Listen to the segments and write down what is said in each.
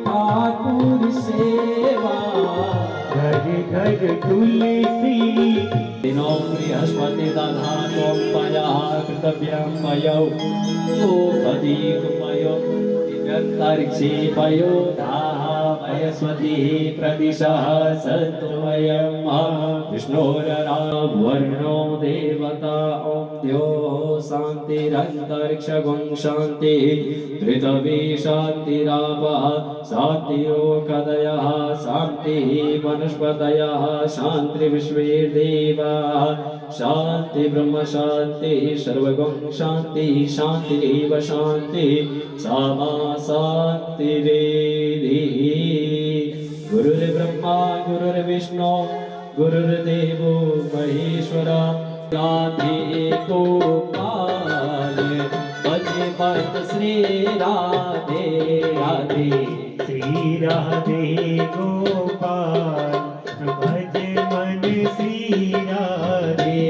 ठाकुर सेवा घर घर तुलसी दिनो बृहस्पति दधातुं मया कर्तव्यं मयो लोकदीपमयो दिव्यन्तरिक्षे पयोधाः वयस्वती प्रदिशः सत्वयं विष्णोररावर्णो देवता ॐ द्योः शान्तिरन्तरिक्षगुं शान्तिः पृथिवी शान्तिरापः शान्तिरोकदयः शान्तिः वनस्पतयः शान्तिर्विश्वे देवाः शान्ति ब्रह्म शान्तिः सर्वगुं शान्तिः शान्तिरेव शान्तिः सामा शान्तिरेधिः। गुरुर्ब्रह्मा गुरुर्विष्णु गुरुर्देवो महेश्वरा राधे गोपाल भजे मत श्री राधे राधे श्री राधे गोपाल भजे मन श्री राधे।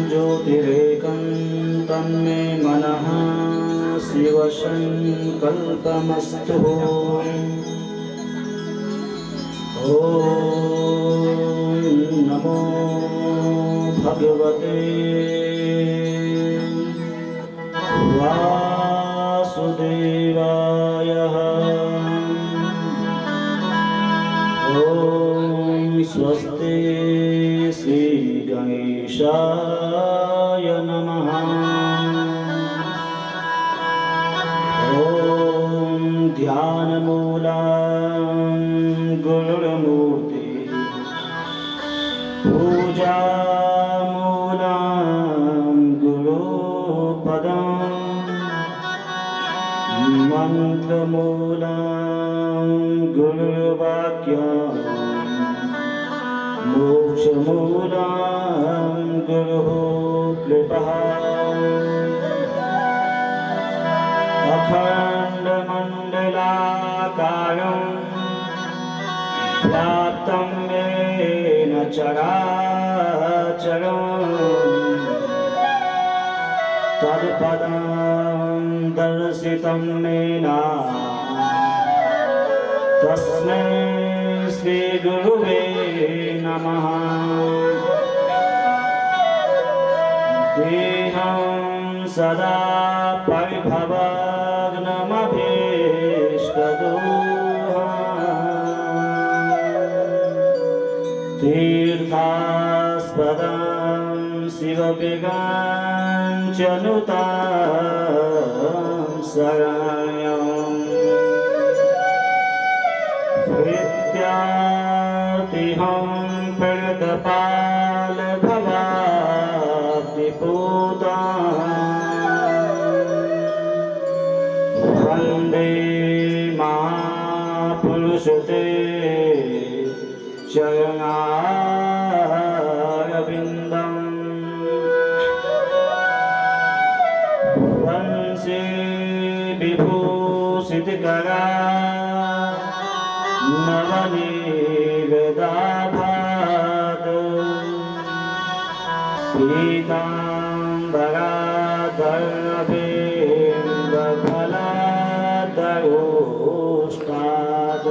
ज्योतिरेकं तन्मे मनः शिवसङ्कल्पमस्तु। ॐ नमो भगवते वासुदेवाय। ॐ स्वस्ति श्री गणेशाय नमः। ॐ ध्यानमूलं गुरुर्मूर्ति पूजामूलं गुरुपदं मंत्रमूलं गुरुर्वाक्यं मोक्षमूलं गुरुः कृपः। अखण्डमण्डलाकारं व्याप्तं येन चराचरं तत्पदं दर्शितं येन तस्मै श्रीगुरुवे नमः। देहं सदा परिभवग्नमभीष्टदोहं तीर्थास्पदं शिवविकाञ्चनुतं शरण्यं विद्यार्थिहं प्रणतपालभवाब्धिपूतं श्रुते चरणारविन्दम् वंशे विभूषितकरा नवनीगदाभात् पीताम्बराधरवेन्द्रफलाधरोष्टात्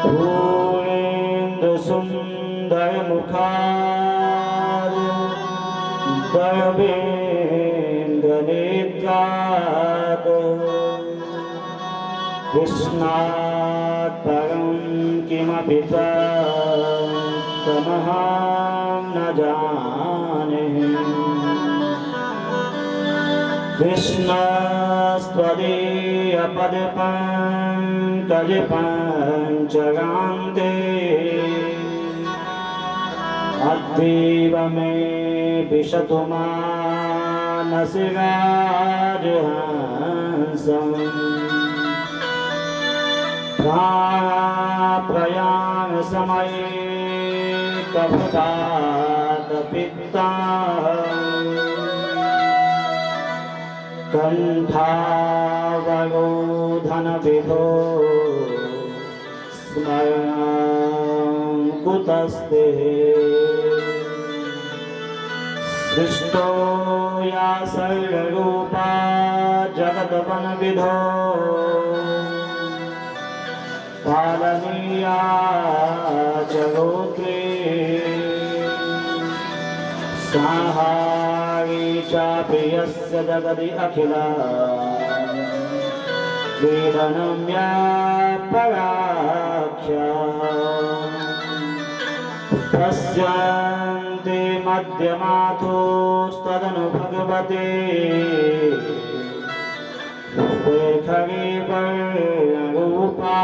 पूर्णेन्दुसुन्दरमुखात् दर्वेन्द्रनेत्रात् कृष्णात् परं किमपि तमहं न जाने कृष्णस्त्वदीयपदपङ्कजपञ्चगान्ते अद्यैव मे विशतु मानसि राजहंसम् प्राणाप्रयाण समये कपटातपित्ता कण्ठावरोधनविधो स्मरणं कुतस्ते सृष्टो या सर्वरूपा जगदवनविधो पालनीया च गोत्रे संहारी चापि यस्य जगदि अखिला क्रीडनं या पराख्या पश्यन्ति मध्यमातोस्तदनु भगवते खगे वर्णरूपा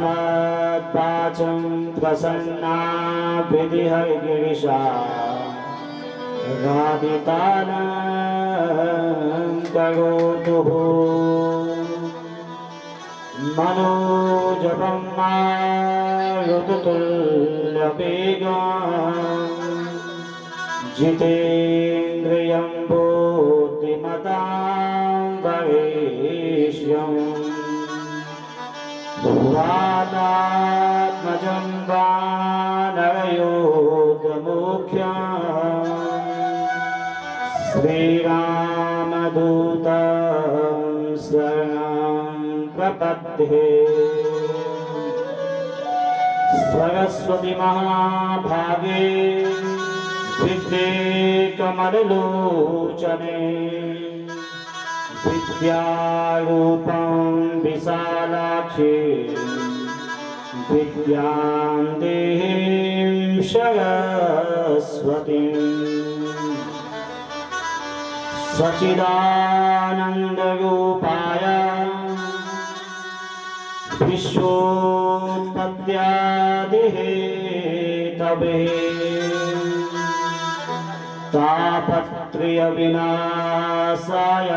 सास्मत्पाचं प्रसन्ना विधिहरिगिरिशा राधितानं करोतु मनोजपं मारुततुल्यवेगम् जितेन्द्रियं बुद्धिमतां वरेष्यम् वातात्मजं वानरयोधमुख्यम् श्रीरामदूतं शरणं प्रपद्ये सरस्वती महाभागे विद्ये कमललोचने विद्यारूपं विशालाक्षी विद्यां देहीं सरस्वतीं सच्चिदानन्दरूपाय विश्वोत्पत्त्यादिहेतवे तापत्रयविनाशाय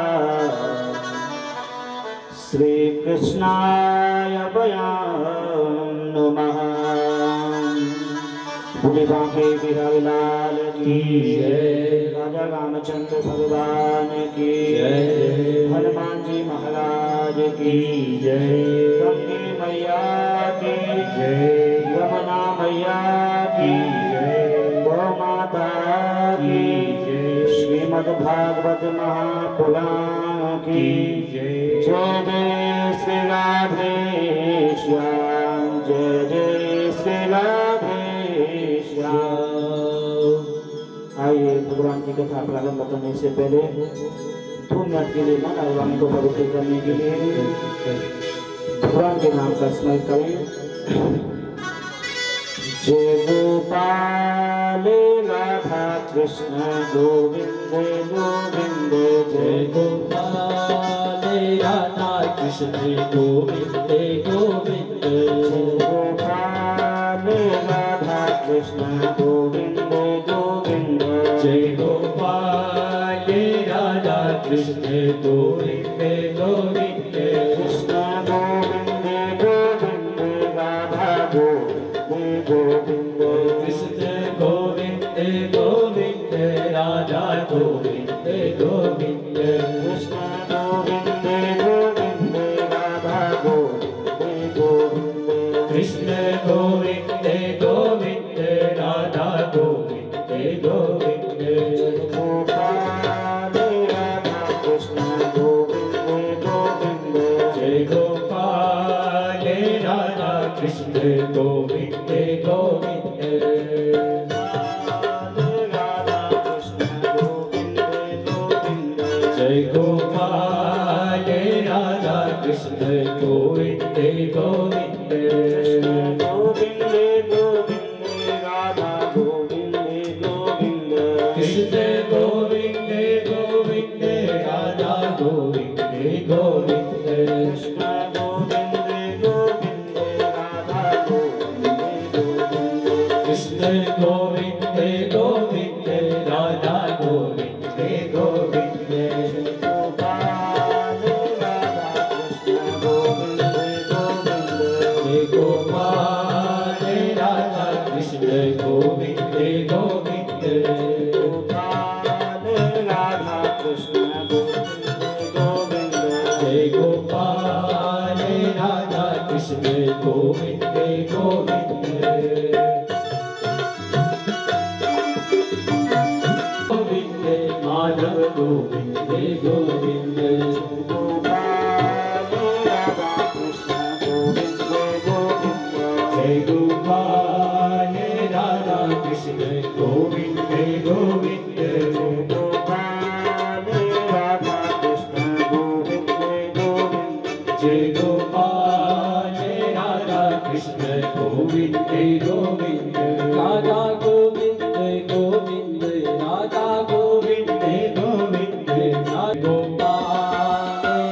श्रीकृष्णाय वयं नमः। बोले बांके बिहारी लाल की जय, राजा रामचंद्र भगवान की जय, हनुमान जी महाराज की जय, गंगे मैया की जय, यमुना मैया की जय, गौ माता की जय, श्रीमद्भागवत महापुराण की जय। जय जय श्री राधे श्याम, जय जय श्री राधे श्याम। आइए भगवान की कथा प्रारंभ करने से पहले 2 मिनट के लिए मन और वाणी को पवित्र करने के लिए भगवान के नाम का स्मरण करें। जय गोपाल राधा कृष्ण गोविंद गोविंद, जय गोपाल राधा कृष्ण गोविंद गोविंद, जय गोपाल राधा कृष्ण गोविंद गोविंद, जय गोपाल राधा कृष्ण गोविंद गोविंद कृष्ण गोविंद गोविंद राधा गोविंद गोविंद कृष्ण गोविंद गोविंद राधा गोविंद गोविंद कृष्ण गोविंद गोविंद राधा गोविंद गोविंद कृष्ण गोविंद गोविंद राधा गोविंद गोविंद गोपाल राधा कृष्ण गोविंद गोविंद जय गोपाल राधा कृष्ण गोविंद गोविंद राधा कृष्ण गोविंद गोविंद जय गोपाल राधा कृष्ण गोविंद गोविंद गोविंद गोविंद राधा गोविंद गोविंद कृष्ण गोविंद गोविंद राधा गोविंद गोविंद कृष्ण गोविंद गोविंद राधा गोविंद गोविंद कृष्ण गोविंद गोविंद राधा गोविंद गोविंद गोपाल राधा कृष्ण गोविंद गोविंद जय गोपाल राधा कृष्ण गोविंद गोविंद गोपाल राधा कृष्ण गोविंद गोविंद जय गोपाल राधा कृष्ण गोविंद गोविंद गोविंद माधव गोविंद गोविंद गोपाल राधा कृष्ण गोविंद गोविंद जय गोपाल राधा कृष्ण गोविंद गोविंद गोपाल राधा कृष्ण गोविंद गोविंद जय गोपाल राधा कृष्ण गोविंद गोविंद राधा गोविंद गोविंद राधा गोविंद गोविंद गोपाल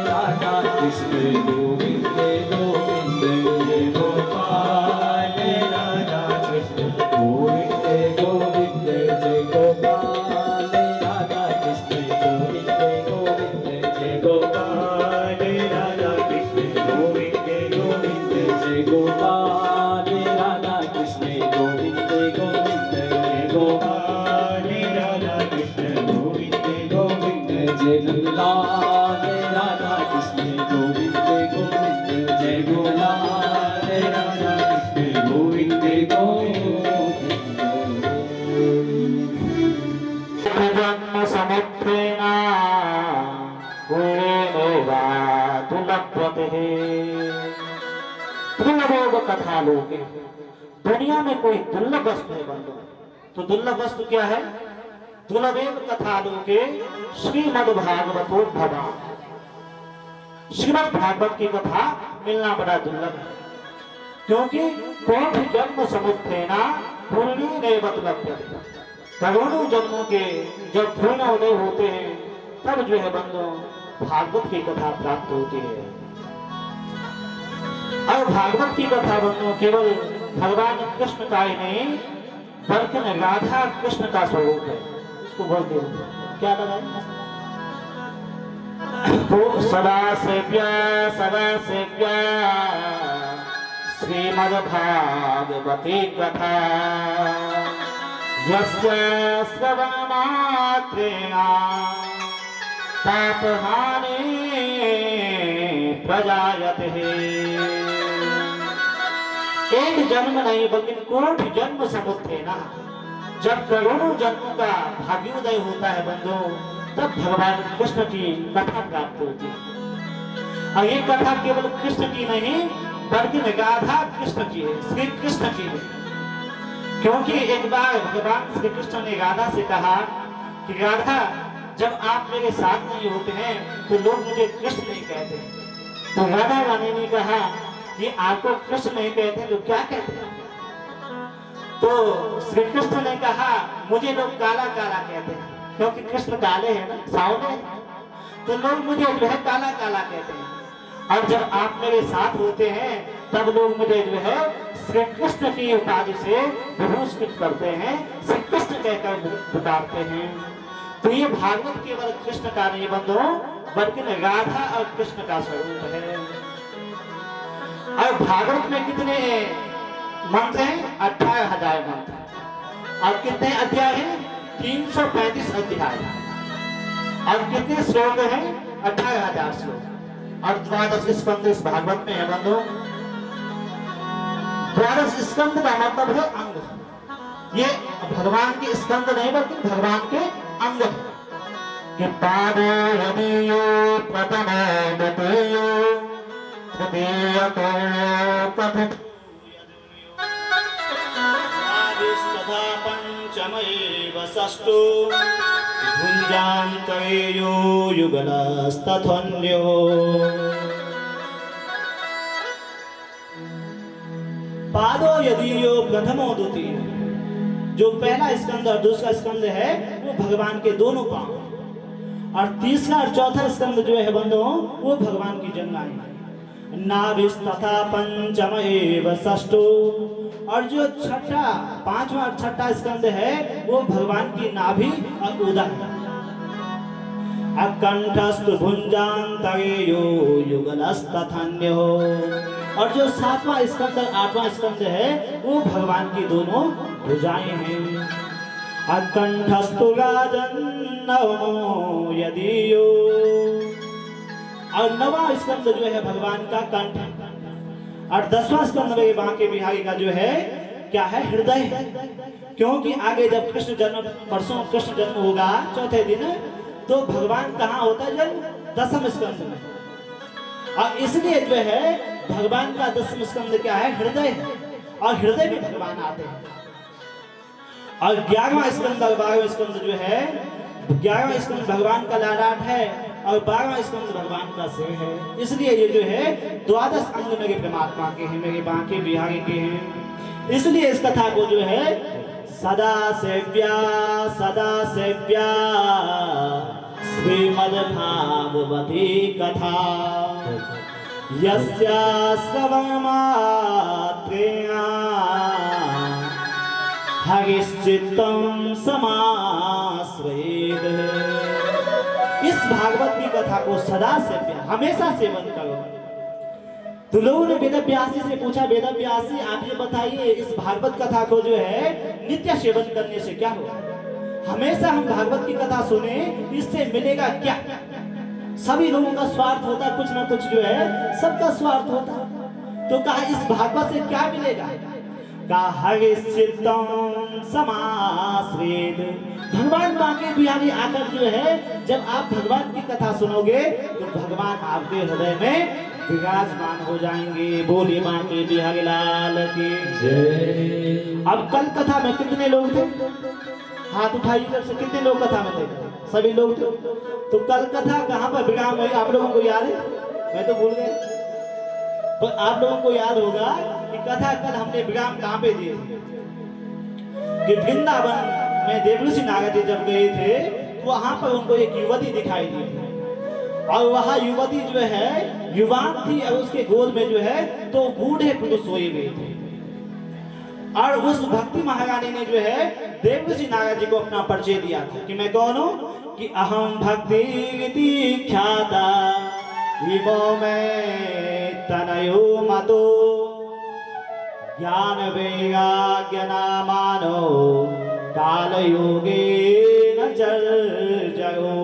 राधा कृष्ण गोविंद गोविंद जय गोपाल राधा कृष्ण गोविंद गोविंद जय गोपाल राधा कृष्ण गोविंद गोविंद जय गोपाल राधा कृष्ण गोविंद गोविंद जय गोपाल राधा कृष्ण गोविंद गोविंद जय गोपाल राधा कृष्ण गोविंद गोविंद जय गुलाल राधा कृष्ण गोविंद गोविंद जय गुलाल राधा कृष्ण गोविंद गोविंद जन्म समुद्रेण पुण्येनैवा दुर्लभ्यते दुर्लभ कथा लोके दुनिया में कोई दुर्लभ वस्तु है बंधु तो दुर्लभ वस्तु क्या है दुर्लभेव कथा लोके श्रीमद् भागवतोद्भव श्रीमद् भागवत की कथा मिलना बड़ा दुर्लभ है क्योंकि कोटि जन्म समुत्थेना पुण्येनैव दुर्लभ्यते करोड़ों जन्मों के जब पुण्य उदय होते हैं तब जो है बंधु भागवत की कथा प्राप्त होती है और भागवत की कथा बंधु केवल भगवान कृष्ण का ही नहीं बल्कि राधा कृष्ण का स्वरूप है इसको बोलते हैं क्या लगाए तो सदा सेव्या श्रीमद् भागवती कथा यस्य श्रवणमात्रेण पापहानि प्रजायते एक जन्म नहीं बल्कि कोटि जन्म समुत्थेना जब करोड़ों जन्मों का भाग्योदय होता है बंधु तब भगवान कृष्ण की कथा प्राप्त होती है और ये कथा केवल कृष्ण की नहीं बल्कि राधा कृष्ण की है श्री कृष्ण की है क्योंकि एक बार भगवान श्री कृष्ण ने राधा से कहा कि राधा जब आप मेरे साथ नहीं होते हैं तो लोग मुझे कृष्ण नहीं कहते तो राधा रानी ने कहा कि आपको कृष्ण नहीं कहते तो क्या कहते हैं तो श्री कृष्ण ने कहा मुझे लोग काला काला कहते हैं क्योंकि कृष्ण काले हैं ना सावले हैं तो लोग मुझे जो है काला काला कहते हैं और जब आप मेरे साथ होते हैं तब लोग मुझे जो है श्री कृष्ण की उपाधि से विभूषित करते हैं श्री कृष्ण कहकर पुकारते हैं तो ये भागवत केवल कृष्ण का नहीं बंधु बल्कि राधा और कृष्ण का स्वरूप है। और भागवत में कितने मंत्र हैं? 18,000 मंत्र। और कितने अध्याय हैं? 335 अध्याय। और कितने श्लोक हैं? 18,000 श्लोक। और 12 स्कंद इस भागवत में है बंधु। 12 स्कंद का मतलब है अंग। ये भगवान के स्कंद नहीं बल्कि भगवान के अंग है। कि पादो यदीयो प्रथमो द्वितीयो तृतीयको कथित आदिस्तथा पंचमैव षष्ठो भुञ्जान्तरेयो युगलस्तथन्यो। पादो यदीयो प्रथमो द्वितीयो, जो पहला स्कंद और दूसरा स्कंद है वो भगवान के दोनों पांव, और तीसरा और चौथा स्कंद जो है बंधुओं वो भगवान की जंघाएं हैं। नाभिस् तथा पंचम एव षष्ठो, और जो छठा, पांचवा और छठा स्कंद है वो भगवान की नाभि और उदर है। अकंठस्तु भुञ्जान्तरेयो युगलस्तथन्यो, और जो सातवां स्कंद और आठवां स्कंद है वो भगवान की दोनों भुजाएं हैं। अकंठस्तु राजन्नवमो यदीयो, और नवा स्कंद जो है भगवान का कंठ, और 10वां स्कंद में बांके बिहारी का जो है क्या है? हृदय है। क्योंकि आगे जब कृष्ण जन्म, परसों कृष्ण जन्म होगा चौथे दिन, तो भगवान कहाँ होता है जन्म? 10वें स्कंद में। और इसलिए जो है भगवान का 10वां स्कंद क्या है? हृदय है। और हृदय में भगवान आते हैं। और 11वां स्कंद और 12वां स्कंद जो है, 11वां स्कंद भगवान का ललाट है और 12वां स्कंद भगवान का सिर है। इसलिए ये जो है 12 अंग मेरे परमात्मा के हैं, मेरे बांके बिहारी के हैं। इसलिए इस कथा को जो है सदा सेव्या श्रीमद् भागवती कथा यस्या श्रवणमात्रेण हरिश्चित्तं समाश्रयेत्। इस भागवत की कथा को सदा सेव्य, हमेशा सेवन करो। तो लोगों ने वेद व्यासी से पूछा, वेद व्यासी आप ये बताइए इस भागवत कथा को जो है नित्य सेवन करने से क्या होगा? हमेशा हम भागवत की कथा सुने, इससे मिलेगा क्या? सभी लोगों का स्वार्थ होता है, कुछ ना कुछ जो है सबका स्वार्थ होता है। तो कहा इस भागवत से क्या मिलेगा? कहा हरिश्चित्तं समाश्रयेत्। भगवान बांके बिहारी आकर जो है जब आप भगवान की कथा सुनोगे तो भगवान आपके हृदय में विराजमान हो जाएंगे। बोले बांके बिहारी लाल की जय। अब कल कथा में कितने लोग थे? हाथ उठाइए जब से, कितने लोग कथा में थे? सभी लोग थे। तो कल कथा कहाँ पर विराम हुई आप लोगों को याद है? मैं तो भूल गया, पर आप लोगों को याद होगा कि कथा कल हमने विराम कहाँ पे दिए थे? कि वृंदावन में देवऋषि नारद जी जब गए थे तो वहां पर उनको एक युवती दिखाई दी थी, और वह युवती जो है युवान थी और उसके गोद में जो है तो बूढ़े पुरुष सोए गए थे। और उस भक्ति महारानी ने जो है देवऋषि नारद जी को अपना परिचय दिया था कि मैं कौन हूँ? कि अहम भक्ति ख्याता इमो में तनयो मतो ज्ञान वैराग्य नामानो काल योगे न जरो।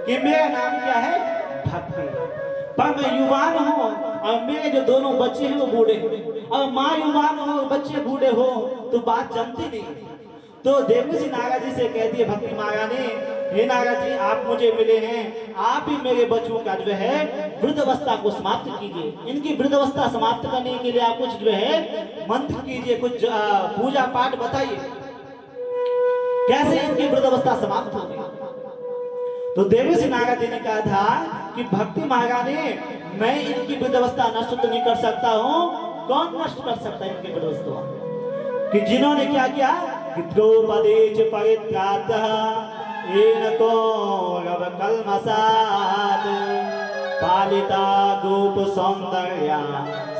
कि मेरा नाम क्या है? भक्ति। पर मैं युवान हूँ और मेरे जो दोनों बच्चे हैं वो बूढ़े हैं, और माँ युवान हो और बच्चे बूढ़े हो तो बात जमती नहीं। तो देवऋषि नारद जी से कहती है भक्ति महारानी, हे नारद जी आप मुझे मिले हैं, आप ही मेरे बच्चों का जो है वृद्धावस्था को समाप्त कीजिए। इनकी वृद्धावस्था समाप्त करने के लिए आप कुछ जो है मंत्र कीजिए, कुछ पूजा पाठ बताइए कैसे इनकी वृद्धावस्था समाप्त होगी। तो देवऋषि नारद जी ने कहा था कि भक्ति महारानी मैं इनकी वृद्धावस्था नष्ट तो नहीं कर सकता हूँ। कौन नष्ट कर सकता है इनकी वृद्धावस्था? कि जिन्होंने क्या किया कि द्रौपदी च परित्रातः येनको रव कल्मषात् पालिता गोप सौंदर्या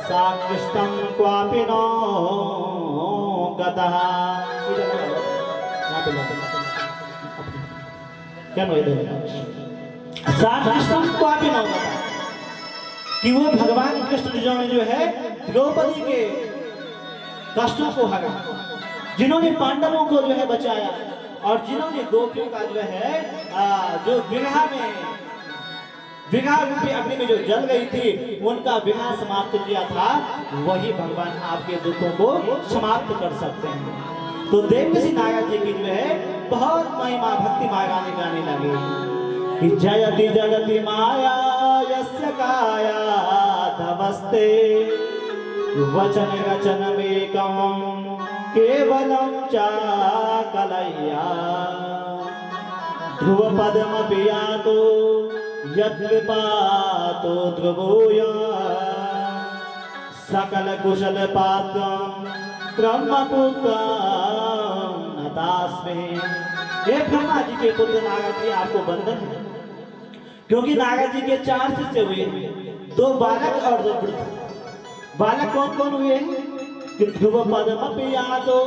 सा कृष्णं क्वापि नो गतः। क्या कृष्ण को आप ही ना बता कि वो भगवान कृष्ण जिन्होंने जो है द्रौपदी के कष्टों को हरा, जिन्होंने पांडवों को जो है बचाया और जिन्होंने गोपियों का जो है जो विघा रूपी अग्नि में जो जल गई थी उनका विघा समाप्त किया था, वही भगवान आपके दुखों को समाप्त कर सकते हैं। तो देवऋषि नारद जी की जो है बहुत महिमा भक्ति मार्गाने गाने लगे कि जयति जगति माया यस्य काया तमस्ते वचन रचन वेकम केवलम चा कलैया ध्रुव पद्म पियातो यद्विपातो ध्रुवोया सकल कुशल पात्रम ब्रह्मपुत्रम नतास्मे। ये ब्रह्मा जी के पुत्र नारद जी आपको बंधन है, क्योंकि नारद जी के 4 शिष्य हुए, 2 बालक और 2 वृद्ध। बालक कौन कौन हुए कि ध्रुव पद्म पियातो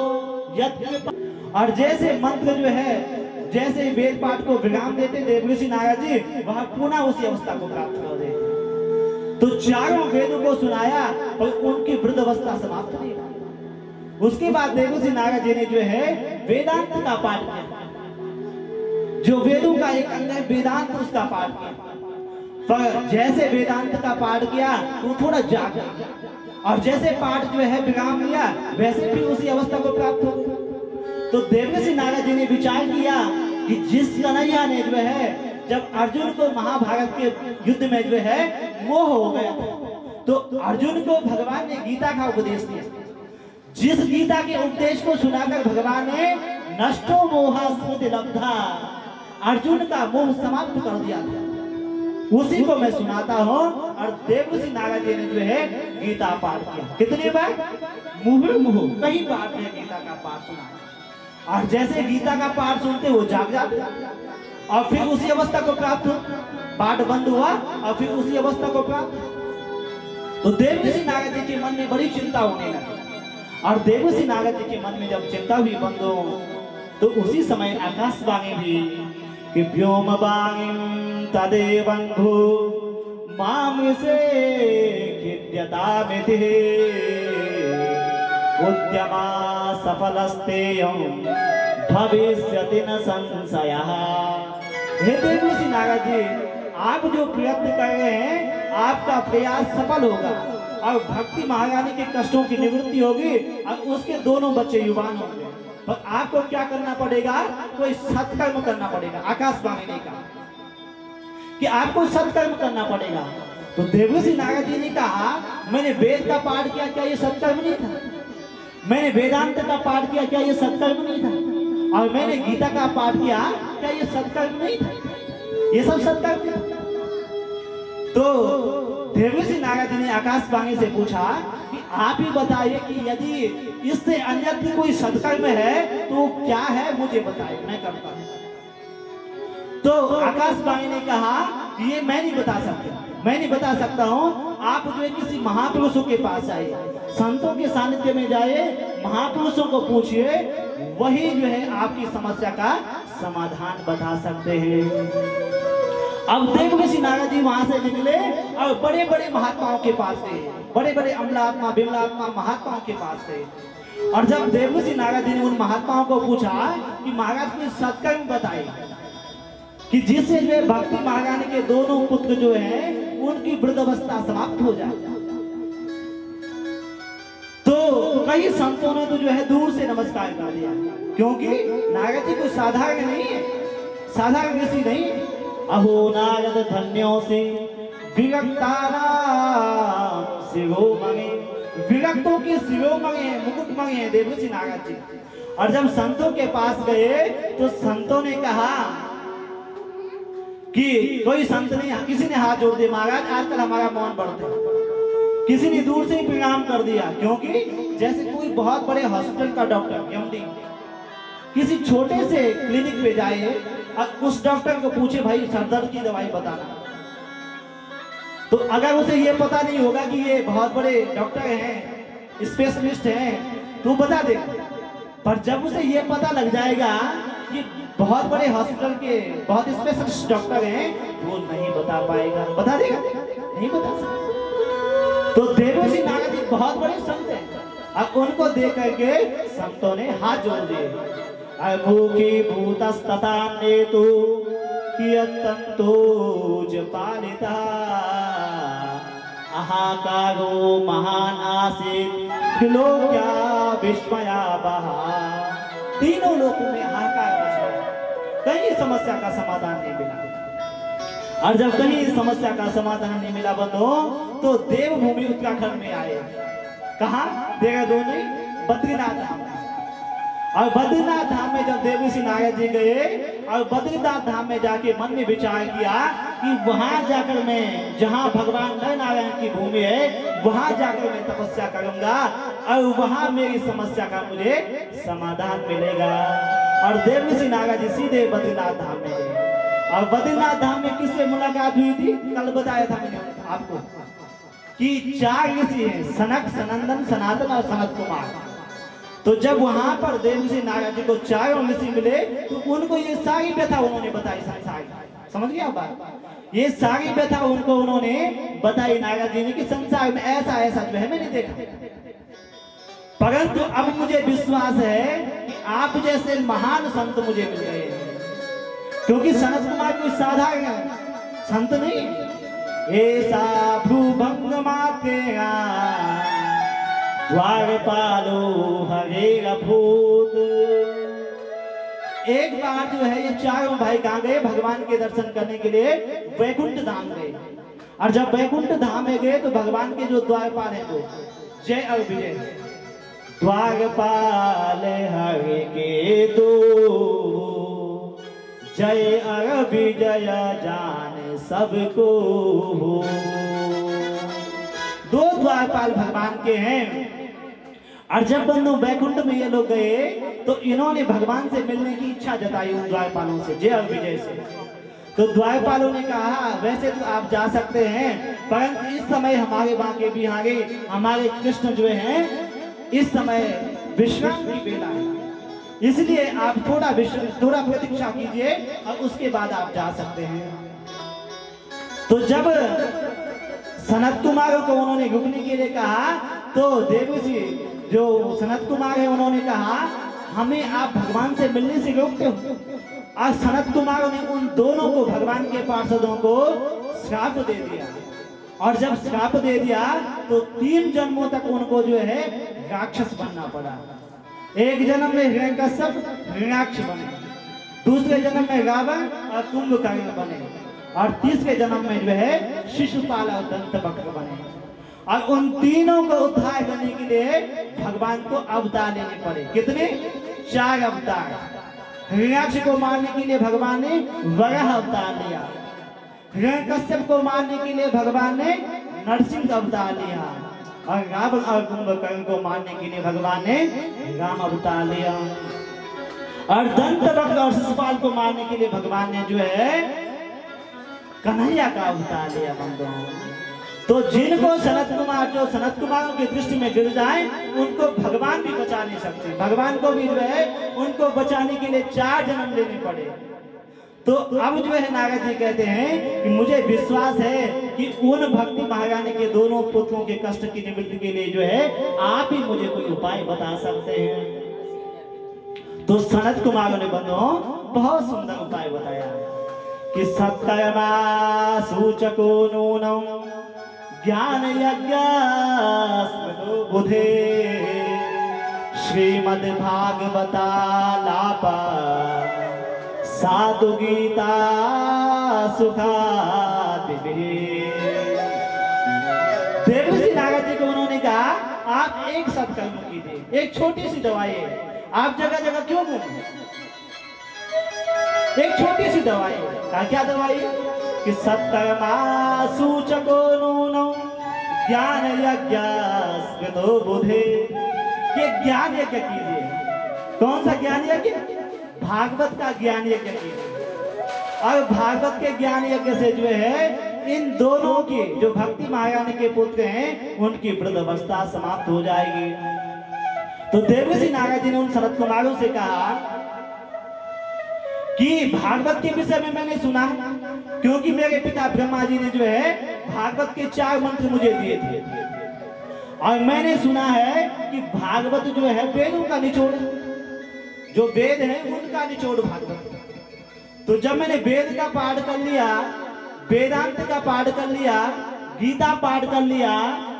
यद्विपातो, और जैसे मंत्र जो है जैसे वेद पाठ को विराम देते देवऋषि नारद जी वहां पुनः उसी अवस्था को प्राप्त कर देते। तो चारों वेदों को सुनाया पर उनकी वृद्ध अवस्था समाप्त नहीं हुई। उसके बाद देवऋषि नारद जी ने जो है वेदांत का पाठ किया, जो वेदों का एक अंग है वेदांत, उसका पाठ किया। पर जैसे वेदांत का पाठ किया वो थोड़ा जाग गया और जैसे पाठ जो है विराम लिया वैसे भी उसी अवस्था को प्राप्त हो गया। तो देवऋषि नारद जी ने विचार किया कि जिस कन्हैया ने जो है जब अर्जुन को महाभारत के युद्ध में जो है मोह हो गया तो अर्जुन को भगवान ने गीता का उपदेश दिया। जिस गीता के उपदेश को सुनाकर भगवान ने नष्टो मोहा स्मृति लब्धा, अर्जुन का मोह समाप्त कर दिया था, उसी को मैं सुनाता हूँ। और देवऋषि नारद जी ने जो है गीता पाठ किया। कितनी बार? मुहुर्मुहु कई बार ने गीता का पाठ सुना। और जैसे गीता का पाठ सुनते वो जाग जाते और फिर उसी अवस्था को प्राप्त हो, पाठ बंद हुआ और फिर उसी अवस्था को प्राप्त। तो देवऋषि नारद जी के मन में बड़ी चिंता होने लगी और देवऋषि नारद जी के मन में जब चिंता हुई बंदो तो उसी समय आकाशवाणी भी कि व्योम वाणीं तदेवंधु माम से खिद्यतामिति उद्यमा सफलस्तेयं भविष्यति न संशयः। हे देवऋषि नारद जी, आप जो प्रयत्न कर रहे हैं आपका प्रयास सफल होगा और भक्ति महारानी के कष्टों की निवृत्ति होगी और उसके दोनों बच्चे युवान होंगे। पर आपको क्या करना पड़ेगा? कोई सत्कर्म करना पड़ेगा। आकाशवाणी ने कहा कि आपको सत्कर्म करना पड़ेगा। तो देवऋषि नारद जी ने कहा मैंने वेद का पाठ किया, क्या ये सत्कर्म नहीं था? मैंने वेदांत का पाठ किया, क्या ये सत्कर्म नहीं था? और मैंने गीता का पाठ किया, क्या ये सत्कर्म नहीं था? ये सब सत्कर्म था। तो देवऋषि नारद जी ने आकाशवाणी से पूछा कि आप ही बताइए कि यदि इससे अन्यत्र कोई सत्कर्म है तो क्या है, मुझे बताइए, मैं करता हूं। तो आकाशवाणी ने कहा कि ये मैं नहीं बता सकता, मैं नहीं बता सकता हूँ। आप जो है किसी महापुरुषों के पास जाइए, संतों के सानिध्य में जाइए, महापुरुषों को पूछिए, वही जो है आपकी समस्या का समाधान बता सकते हैं। अब देवऋषि नारद जी वहां से निकले और बड़े बड़े महात्माओं के पास गए, बड़े बड़े अमलात्मा विमलात्मा महात्माओं के पास गए। और जब देवऋषि नारद जी ने उन महात्माओं को पूछा कि महाराज कोई सत्कर्म बताए कि जिससे जो है भक्ति महारानी के दोनों पुत्र जो हैं उनकी वृद्धावस्था समाप्त हो जाए, तो कई संतों ने तो जो है दूर से नमस्कार कर दिया, क्योंकि नारद जी कोई साधारण नहीं है, साधारण ऋषि नहीं। अहो नारद धन्यों से विरक्तारा शिरो मंगे, विरक्तों के शिरो मंगे, मुकुट मंगे देवऋषि नारद जी। और जब संतों के पास गए तो संतों ने कहा कि कोई संत ने, किसी ने हाथ जोड़ दिया, महाराज आजकल हमारा मौन बढ़ता है। किसी ने दूर से ही प्रणाम कर दिया, क्योंकि जैसे कोई बहुत बड़े हॉस्पिटल का डॉक्टर एमडी किसी छोटे से क्लिनिक पे जाए और उस डॉक्टर को पूछे भाई सरदर्द की दवाई बताना, तो अगर उसे ये पता नहीं होगा कि ये बहुत बड़े डॉक्टर हैं, स्पेशलिस्ट हैं, तो बता देगा। पर जब उसे ये पता लग जाएगा कि बहुत बड़े हॉस्पिटल के बहुत स्पेशलिस्ट डॉक्टर हैं, वो नहीं बता पाएगा। बता देगा? नहीं बता सकता। तो देवर्षि नारद जी बहुत बड़े संत हैं, अब उनको देख करके संतों ने हाथ जोड़ दिए। भूखी भूतस्ततान्ये तो कियत्तन्तोज पालिता आहाकारो महान आसीत् त्रिलोक्या विस्मयावहा। तीनों लोगों में हाहाकार मच गया, कहीं समस्या का समाधान नहीं मिला। और जब कहीं समस्या का समाधान नहीं मिला बंधुओं, तो देवभूमि उत्तराखंड में आए। कहा? देहरादून में बद्रीनाथ धाम। और बद्रीनाथ धाम में जब देवर्षि नारद जी गए और बद्रीनाथ धाम में जाके मन में विचार किया कि वहां जाकर मैं, जहां भगवान नर नारायण की भूमि है, वहां जाकर मैं तपस्या करूंगा और वहां मेरी समस्या का मुझे समाधान मिलेगा। और देवर्षि नारद जी सीधे बद्रीनाथ धाम में गए। और बद्रीनाथ धाम में किससे मुलाकात हुई थी? कल बताया था मैंने आपको कि 4 ऋषि हैं, सनक, सनंदन, सनातन और सनत कुमार। तो जब वहां पर देवर्षि नारद जी को 4 ऋषि मिले तो उनको ये सारी व्यथा उन्होंने बताई संसार की। समझ गया बात? ये सारी व्यथा उनको उन्होंने बताई नारद जी ने कि संसार में ऐसा ऐसा जो है मैंने देखा, परंतु अब मुझे विश्वास है कि आप जैसे महान संत मुझे मिल गए हैं। क्योंकि सनत कुमार कोई साधारण संत नहीं, ऐसा भ्रूभंग मातेगा द्वारपालो हरेगा भूत। एक बार जो है ये 4 भाई कहाँ गए? भगवान के दर्शन करने के लिए वैकुंठ धाम गए। और जब वैकुंठ धाम में गए तो भगवान के जो द्वारपाल हैं वो जय और विजय, द्वारपाल हरे के दो जय और विजय जान सबको हो। 2 द्वारपाल भगवान के हैं। और जब बंधु वैकुंठ में ये लोग गए तो इन्होंने भगवान से मिलने की इच्छा जताई उन द्वारपालों से, जय और विजय से। तो द्वारपालों ने कहा वैसे तो आप जा सकते हैं, परंतु इस समय हमारे बांके बिहारी हमारे कृष्ण जो हैं इस समय विश्राम की बेला है, इसलिए आप थोड़ा प्रतीक्षा कीजिए और उसके बाद आप जा सकते हैं। तो जब सनत कुमार को उन्होंने रुकने के लिए कहा तो देवर्षि जो सनत कुमार है उन्होंने कहा हमें आप भगवान से मिलने से रोकते हो। और सनत कुमार ने उन दोनों को, भगवान के पार्षदों को श्राप दे दिया। और जब श्राप दे दिया तो 3 जन्मों तक उनको जो है राक्षस बनना पड़ा। एक जन्म में हिरण्यकश्यप हिरण्याक्ष बने, दूसरे जन्म में रावण और कुंभकर्ण बने, और तीसरे जन्म में जो है शिशुपाल और दंतवक्र बने। और उन तीनों को उद्धार करने के लिए भगवान को अवतार लेने पड़े। कितने? 4 अवतार। हिरण्याक्ष को मारने के लिए भगवान ने वराह अवतार लिया, हिरण्यकश्यप को मारने के लिए भगवान ने नरसिंह अवतार लिया, और रावण और कुंभकर्ण को मारने के लिए भगवान ने राम अवतार लिया, और दंतवक्र और शिशुपाल को मारने के लिए भगवान ने जो है कन्हैया का अवतार लिया। बंधुओं, तो जिनको सनत कुमार की दृष्टि में गिर जाए उनको भगवान भी बचा नहीं सकते। भगवान को भी जो है उनको बचाने के लिए 4 जन्म लेने पड़े। तो अब जो है नारद जी कहते हैं कि मुझे विश्वास है कि उन भक्ति महारानी के दोनों पुत्रों के कष्ट की निवृत्ति के लिए जो है आप ही मुझे कोई उपाय बता सकते हैं। तो सनत कुमार ने बंधुओं बहुत सुंदर उपाय बताया कि सत्कर्मा सूचको नूनम ज्ञान यज्ञ बुधे श्रीमद् भागवता लापा साधु गीता सुखा। देवर्षि नारद जी को उन्होंने कहा आप एक सत्कर्म कीजिए, एक छोटी सी दवाई है, आप जगह जगह क्यों घूमें? एक छोटी सी दवाई है। क्या दवाई? कि सत्कर्मा सूचको नूनम ज्ञान यज्ञ बुधे, कि ज्ञान यज्ञ कीजिए। कौन सा ज्ञान यज्ञ? भागवत का ज्ञान यज्ञ कीजिए। और भागवत के ज्ञान यज्ञ से जो है इन दोनों की, जो भक्ति महारानी के पुत्र हैं, उनकी वृद्धावस्था समाप्त हो जाएगी। तो देवर्षि नारद जी ने उन सनत कुमारों से कहा कि भागवत के विषय में मैंने सुना है, क्योंकि मेरे पिता ब्रह्मा जी ने जो है भागवत के 4 मंत्र मुझे दिए थे, और मैंने सुना है कि भागवत जो है वेदों का निचोड़ है, जो वेद है उनका निचोड़ भागवत। तो जब मैंने वेद का पाठ कर लिया, वेदांत का पाठ कर लिया, गीता पाठ कर लिया,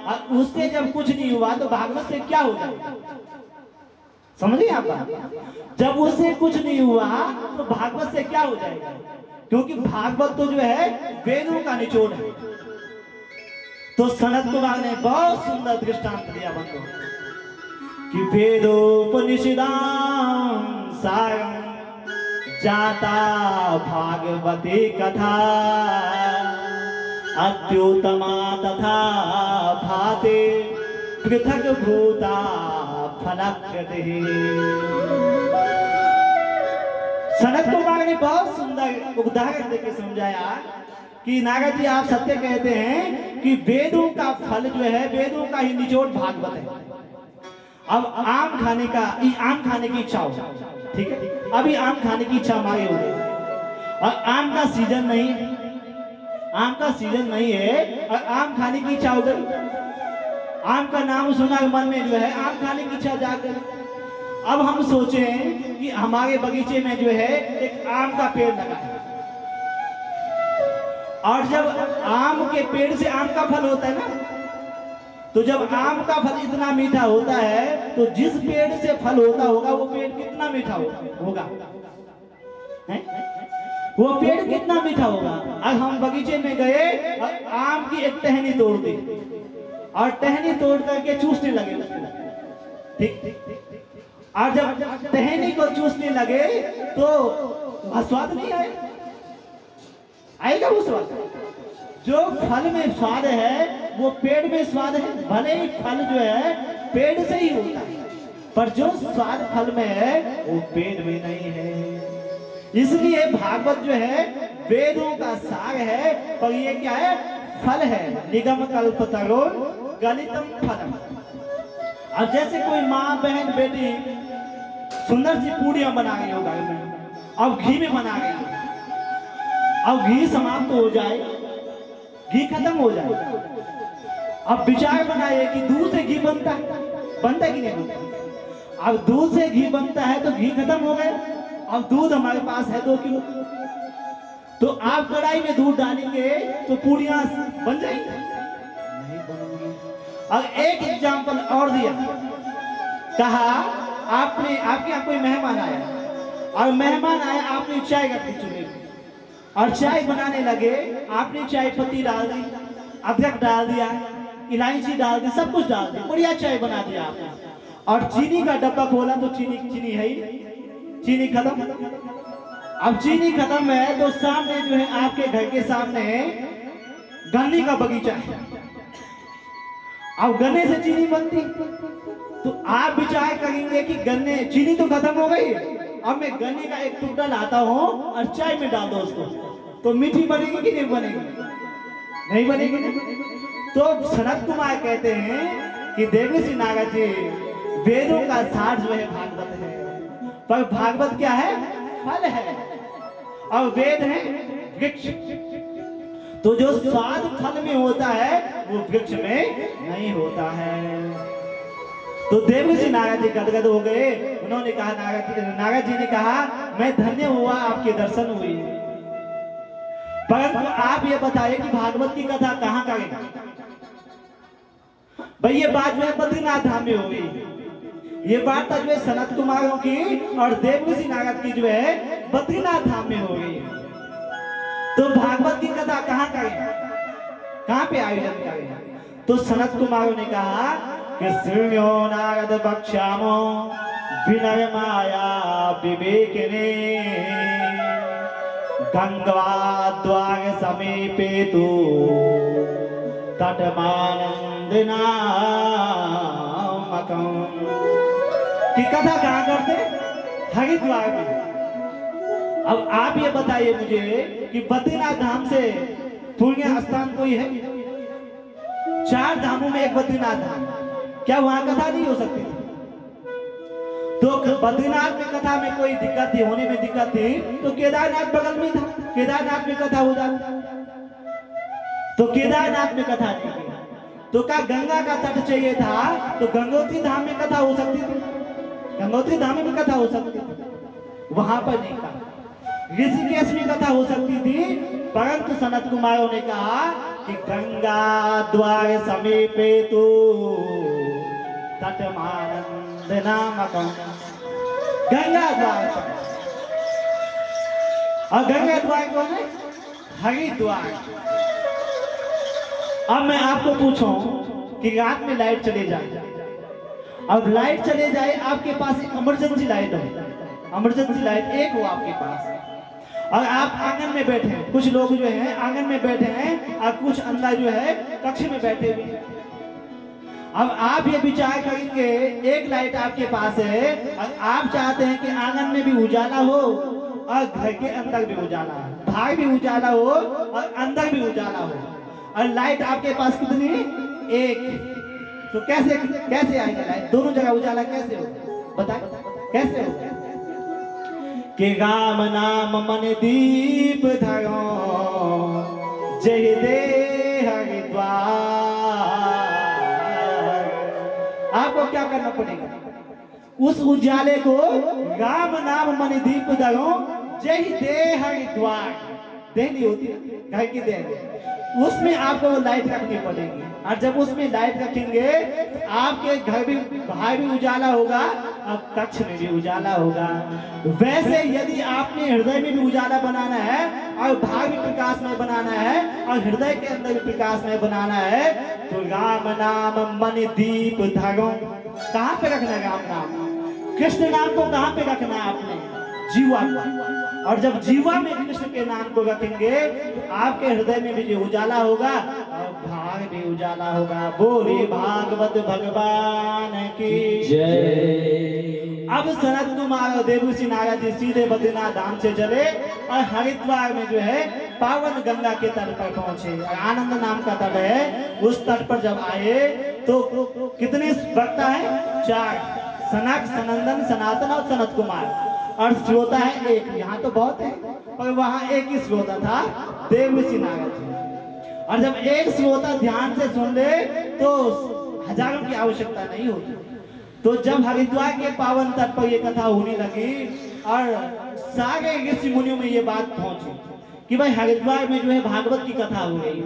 और उससे जब कुछ नहीं हुआ तो भागवत से क्या हो जाएगा? समझिए आप बात? जब उससे कुछ नहीं हुआ तो भागवत से क्या हो जाएगा? क्योंकि भागवत तो जो है वेदों का निचोड़ है। तो सनत कुमार ने बहुत सुंदर दृष्टांत दिया बंधु कि वेदोपनिषदां सारं जाता भागवते कथा अत्युत्तमा तथा भाते पृथक भूता फलकृति। सनत कुमार ने बहुत सुंदर उदाहरण देकर समझाया कि नारद जी आप सत्य कहते हैं कि वेदों का फल जो है, वेदों का ही निचोड़ भागवत है। अब आम खाने की इच्छा हो, ठीक है, अभी आम खाने की इच्छा हमारी हो गई और आम का सीजन नहीं है, आम का सीजन नहीं है और आम खाने की इच्छा हो गई। आम का नाम सुना मन में जो है आम खाने की इच्छा जाग गई। अब हम सोचें कि हमारे बगीचे में जो है एक आम का पेड़ लगा है, और जब आम के पेड़ से आम का फल होता है ना, तो जब आम का फल इतना मीठा होता है तो जिस पेड़ से फल होता होगा वो पेड़ कितना मीठा होगा है? वो पेड़ कितना मीठा होगा। अब हम बगीचे में गए और आम की एक टहनी तोड़ दी और टहनी तोड़ करके चूसने लगे, ठीक, और जब टहनी को चूसने लगे तो स्वाद नहीं आएगा वो स्वाद। जो फल में स्वाद है वो पेड़ में स्वाद है, भले ही फल जो है पेड़ से ही होता है, पर जो स्वाद फल में है वो पेड़ में नहीं है। इसलिए भागवत जो है वेदों का सार है, पर ये क्या है? फल है। निगम कल्पतरो गलितम फलम। अब जैसे कोई माँ बहन बेटी सुंदर सी पूड़ियां बना रही हो घर में, अब घी में बना रही हो, अब घी समाप्त हो जाए, घी खत्म हो जाए, अब विचार बनाए कि दूध से घी बनता है कि नहीं बनता। अब दूध से घी बनता है तो घी खत्म हो गया, अब दूध हमारे पास है 2 किलो, तो आप कढ़ाई में दूध डालेंगे तो पूड़ियां बन जाएंगी? नहीं बनेंगी। और एक एग्जाम्पल और दिया, कहा आपने आपके यहाँ कोई मेहमान आया और मेहमान आया, आपने चाय रख दी चूल्हे में और चाय बनाने लगे, आपने चाय पत्ती डाल दी, अदरक डाल दिया, इलायची डाल दी, सब कुछ डाल दिया, बढ़िया चाय बना दिया आपने। और चीनी का डब्बा खोला तो चीनी है ही, चीनी खत्म। अब चीनी खत्म है तो सामने जो है आपके घर के सामने गन्ने का बगीचा है, अब गन्ने से चीनी बनती, तो आप विचार करेंगे कि गन्ने चीनी तो खत्म हो गई, अब मैं गन्ने का एक टुकड़ा लाता हूँ और चाय में डाल दो उसको, तो मीठी बनेगी कि नहीं बनेगी? नहीं बनेगी ना। तो सनत कुमार कहते हैं कि देवर्षि नारद जी वेदों का सार जो है भागवत है, पर भागवत क्या है? फल है, और वेद है वृक्ष। तो जो स्वाद फल में होता है वो वृक्ष में नहीं होता है। तो देवर्षि नारद जी गदगद हो गए, उन्होंने कहा, नारद जी ने कहा मैं धन्य हुआ आपके दर्शन हुए, परंतु आप ये बताइए कि भागवत की कथा कहाँ करें? भाई ये बात जो है बद्रीनाथ धाम में हो गई, ये बात जो है सनत कुमारों की और देवर्षि नारद की जो है बद्रीनाथ धाम में हो गई। तो भागवत की कथा कहाँ करें, कहाँ पे आयोजन करें? तो सनत कुमारों ने कहा कि श्रृण्यो नारद बक्ष्यामो विनय माया विवेकिने गंगा समीपे तु तटमानंदना की कथा कहाँ करते? हरिद्वार में। अब आप ये बताइए मुझे कि बद्रीनाथ धाम से पुण्य स्थान कोई है? 4 धामों में एक बद्रीनाथ धाम, क्या वहां कथा नहीं हो सकती? तो बद्रीनाथ में कथा में कोई दिक्कत थी, होने में दिक्कत थी, तो केदारनाथ बगल में था, केदारनाथ में कथा हो जाती। तो केदारनाथ में कथा नहीं की, तो क्या गंगा का तट चाहिए था, तो गंगोत्री धाम में कथा हो सकती थी, गंगोत्री धाम में कथा हो सकती थी, वहां पर नहीं कहा। ऋषिकेश में कथा हो सकती थी, परंतु सनत कुमारों ने कहा कि गंगा द्वार समीपे तो तटमानंद नामकं, गंगा द्वार पर। और गंगा द्वार कौन है? हरिद्वार। अब मैं आपको पूछूं कि रात में लाइट चले जाए, अब लाइट चले जाए, आपके पास एक इमरजेंसी लाइट हो, इमरजेंसी लाइट एक हो आपके पास, और आप आंगन में बैठे हैं, कुछ लोग जो हैं आंगन में बैठे हैं और कुछ अंदर जो है कक्ष में बैठे हुए हैं। अब आप ये विचार करेंगे, एक लाइट आपके पास है और आप चाहते हैं कि आंगन में भी उजाला हो और घर के अंदर भी उजाला हो, बाहर भी उजाला हो और अंदर भी उजाला हो, और लाइट आपके पास कितनी है? एक। तो कैसे कैसे आएगा लाइट? दोनों जगह उजाला कैसे हो? बताए कैसे हो? कि राम नाम मन दीप धरो, जय दे हरिद्वार। आपको क्या करना पड़ेगा? उस उजाले को राम नाम मन दीप धरो, जय दे हरिद्वार, देनी होती है घर की देनी, उसमें आपको लाइट रखनी पड़ेगी। और जब उसमें लाइट रखेंगे तो आपके घर भी बाहर भी उजाला होगा और कक्ष में भी उजाला होगा। वैसे यदि आपने हृदय में भी उजाला बनाना है और बाहर भी प्रकाशमय बनाना है और हृदय के अंदर भी प्रकाशमय बनाना है, तो राम नाम मन दीप धरो। कहाँ पे रखना है राम नाम? कृष्ण नाम को कहाँ पे रखना है आपने? जीवा। और जब जीवा में कृष्ण के नाम को रखेंगे तो आपके हृदय में भी उजाला होगा और बाहर भी उजाला होगा। बोले भागवत भगवान की जय। अब सनत कुमार देवऋषि नारद जी सीधे बद्रीनाथ धाम से चले और हरिद्वार में जो है पावन गंगा के तट पर पहुंचे। आनंद नाम का तट है, उस तट पर जब आए तो कितने वक्ता है? 4, सनक, सनंदन, सनातन और सनत कुमार। और श्रोता है एक, यहाँ तो बहुत है पर वहां एक ही श्रोता था, देवऋषि नारद जी। और जब एक श्रोता ध्यान से सुन ले तो हजारों की आवश्यकता नहीं होती। तो जब हरिद्वार के पावन तट पर ये कथा होने लगी और सारे ऋषि मुनियों में ये बात पहुंची कि भाई हरिद्वार में जो है भागवत की कथा हो रही है।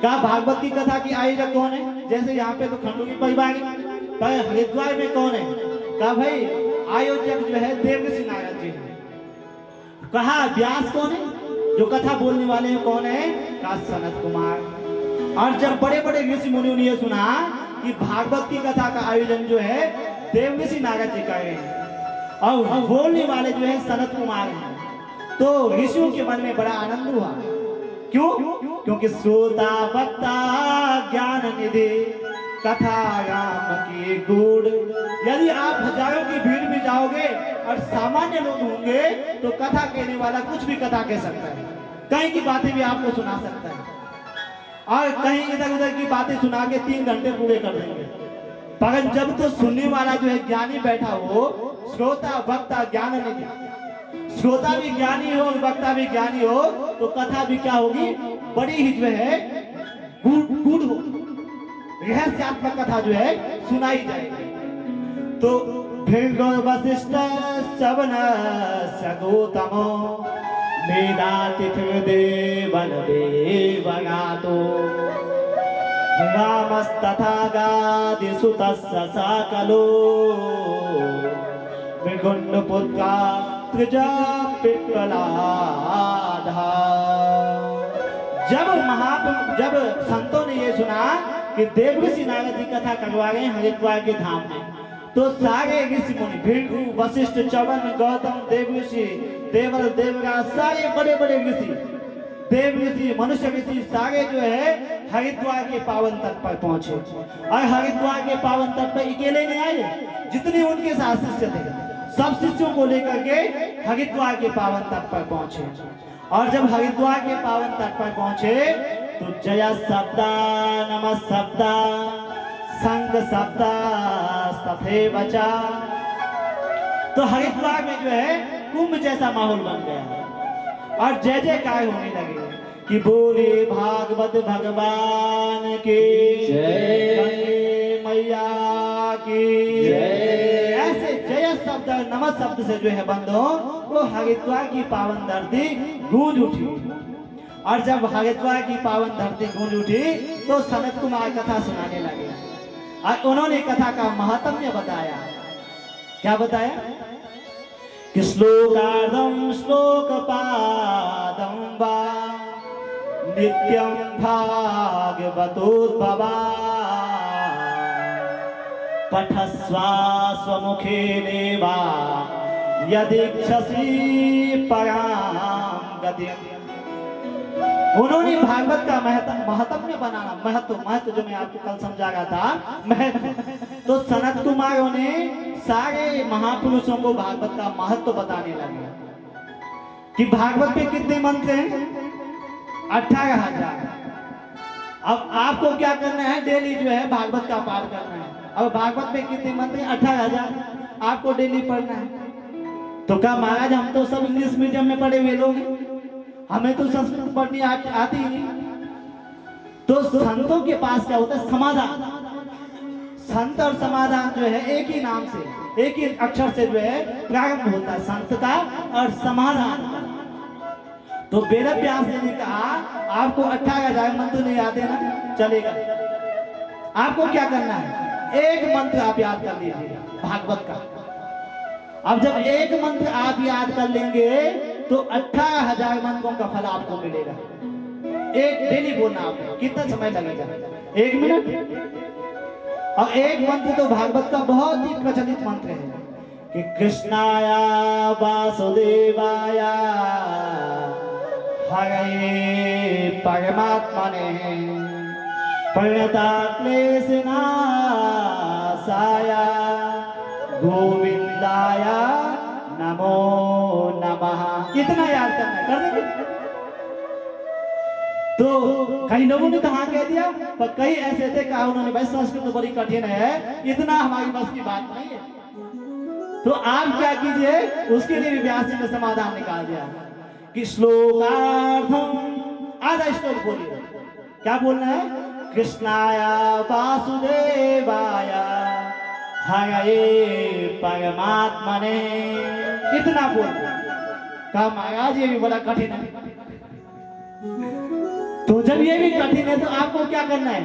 क्या भागवत की कथा की आयोजक कौन है? जैसे यहाँ पे तो खंडू की परिवार है, पर हरिद्वार में कौन है? कहा भाई आयोजक जो है देवऋषि नारद जी है। कहा व्यास कौन है? जो कथा बोलने वाले हैं कौन है? कहा सनत कुमार। और जब बड़े बड़े ऋषि मुनियों ने सुना कि भागवत की कथा का आयोजन जो है देवऋषि नारद जी कर रहे हैं और बोलने वाले जो है सनत कुमार हैं, तो ऋषियों के मन में बड़ा आनंद हुआ। क्यों? क्योंकि श्रोता वक्ता ज्ञान निधि कथा राम की गुड़। यदि आप हजारों की भीड़ में जाओगे और सामान्य लोग होंगे तो कथा कहने वाला कुछ भी कथा कह सकता है, कहीं की बातें भी आपको सुना सकता है और कहीं इधर उधर की बातें सुना के 3 घंटे पूरे कर देंगे। पर जब तो सुनने वाला जो है ज्ञानी बैठा हो, श्रोता वक्ता ज्ञान निधि, श्रोता भी ज्ञानी हो और वक्ता भी ज्ञानी हो, तो कथा भी क्या होगी? बड़ी ही जो है गुड़ हो, रहस्यात्मक कथा जो है सुनाई जाएगी। तो भृगु वशिष्ठ सवन सगोतमो वेदातिथि देवन देवगातो रामस्तथा गादिसुतस्य साकलो भृगुण्डपुत्रा त्रिजा पिप्पलाधा। जब संतों ने ये सुना कि देवऋषि नारद जी कथा करवा रहे हैं हरिद्वार के धाम में, तो सारे ऋषि मुनि भृगु वशिष्ठ च्यवन गौतम देवऋषि देवल देवराज सारे बड़े बड़े ऋषि देव ऋषि मनुष्य ऋषि सारे जो है हरिद्वार के पावन तट पर पहुंचे। और हरिद्वार के पावन तट पर अकेले नहीं आए, जितने उनके साथ शिष्य थे सब शिष्यों को लेकर के हरिद्वार के पावन तट पर पहुंचे। और जब हरिद्वार के पावन तट पर पहुंचे तो जय शब्द नमः शब्द संग शब्द तथैव च तो हरिद्वार में जो है कुंभ जैसा माहौल बन गया और जय जयकार होने लगे कि बोले भागवत भगवान की जय। गंगे मैया की जय। ऐसे जय शब्द और नमः शब्द से जो है बंदो वो हरिद्वार की पावन धरती गूंज उठी। और जब हरिद्वार की पावन धरती गूंज उठी तो सनत कुमार कथा सुनाने लगे और उन्होंने कथा का महत्म्य बताया। क्या बताया कि श्लोकार्धम श्लोक पादम वा नित्यं भागवतोद्भवा पठस्वास्वमुखेनेवा यदीक्षसि परां गतिम्। उन्होंने भागवत का महत्म्य बनाना, महत्व जो मैं आपको कल समझा रहा था, महत्व। तो सनत कुमारों ने सारे महापुरुषों को भागवत का महत्व बताने लगे कि भागवत में कितने मंत्र हैं? 18,000। अब आपको क्या करना है? डेली जो है भागवत का पाठ करना है। अब भागवत में कितने मंत्र हैं? 18,000 आपको डेली पढ़ना है। तो क्या महाराज हम तो सब इंग्लिश मीडियम में पढ़े हुए लोग हैं, हमें तो संस्कृत पढ़नी आती ही नहीं। तो संतों के पास क्या होता है? समाधान। संत और समाधान जो है एक ही नाम से, एक ही अक्षर से जो है प्रारंभ होता है, संत का और समाधान का। तो वेद व्यास जी ने कहा आपको 18,000 मंत्र नहीं आते ना, चलेगा। आपको क्या करना है? एक मंत्र आप याद कर लीजिए भागवत का। अब जब एक मंत्र आप याद कर लेंगे तो 18,000 मंत्रों का फल आपको मिलेगा। एक डेली बोलना आपको। कितना समय लगेगा? 1 मिनट। और एक मंत्र तो भागवत का बहुत ही प्रचलित मंत्र है कि कृष्णाया वासुदेवाया हरे परमात्मने प्रणताक्लेशनाशाय गोविंदाय नमो नमः। इतना याद करना है, कर देंगे। तो कई लोगों ने तो हाँ कह दिया, पर कई ऐसे थे कहा उन्होंने भाई संस्कृत तो बड़ी कठिन है, इतना हमारी बस की बात नहीं है। तो आप क्या कीजिए, उसके लिए भी व्यास जी ने समाधान निकाल दिया कि श्लोकार्धम, आधा श्लोक बोलिए। क्या बोलना है? कृष्णाया वासुदेवाया हरे परमात्मने। इतना बोलना। कहा महाराज ये भी बड़ा कठिन है। तो जब ये भी कठिन है तो आपको क्या करना है?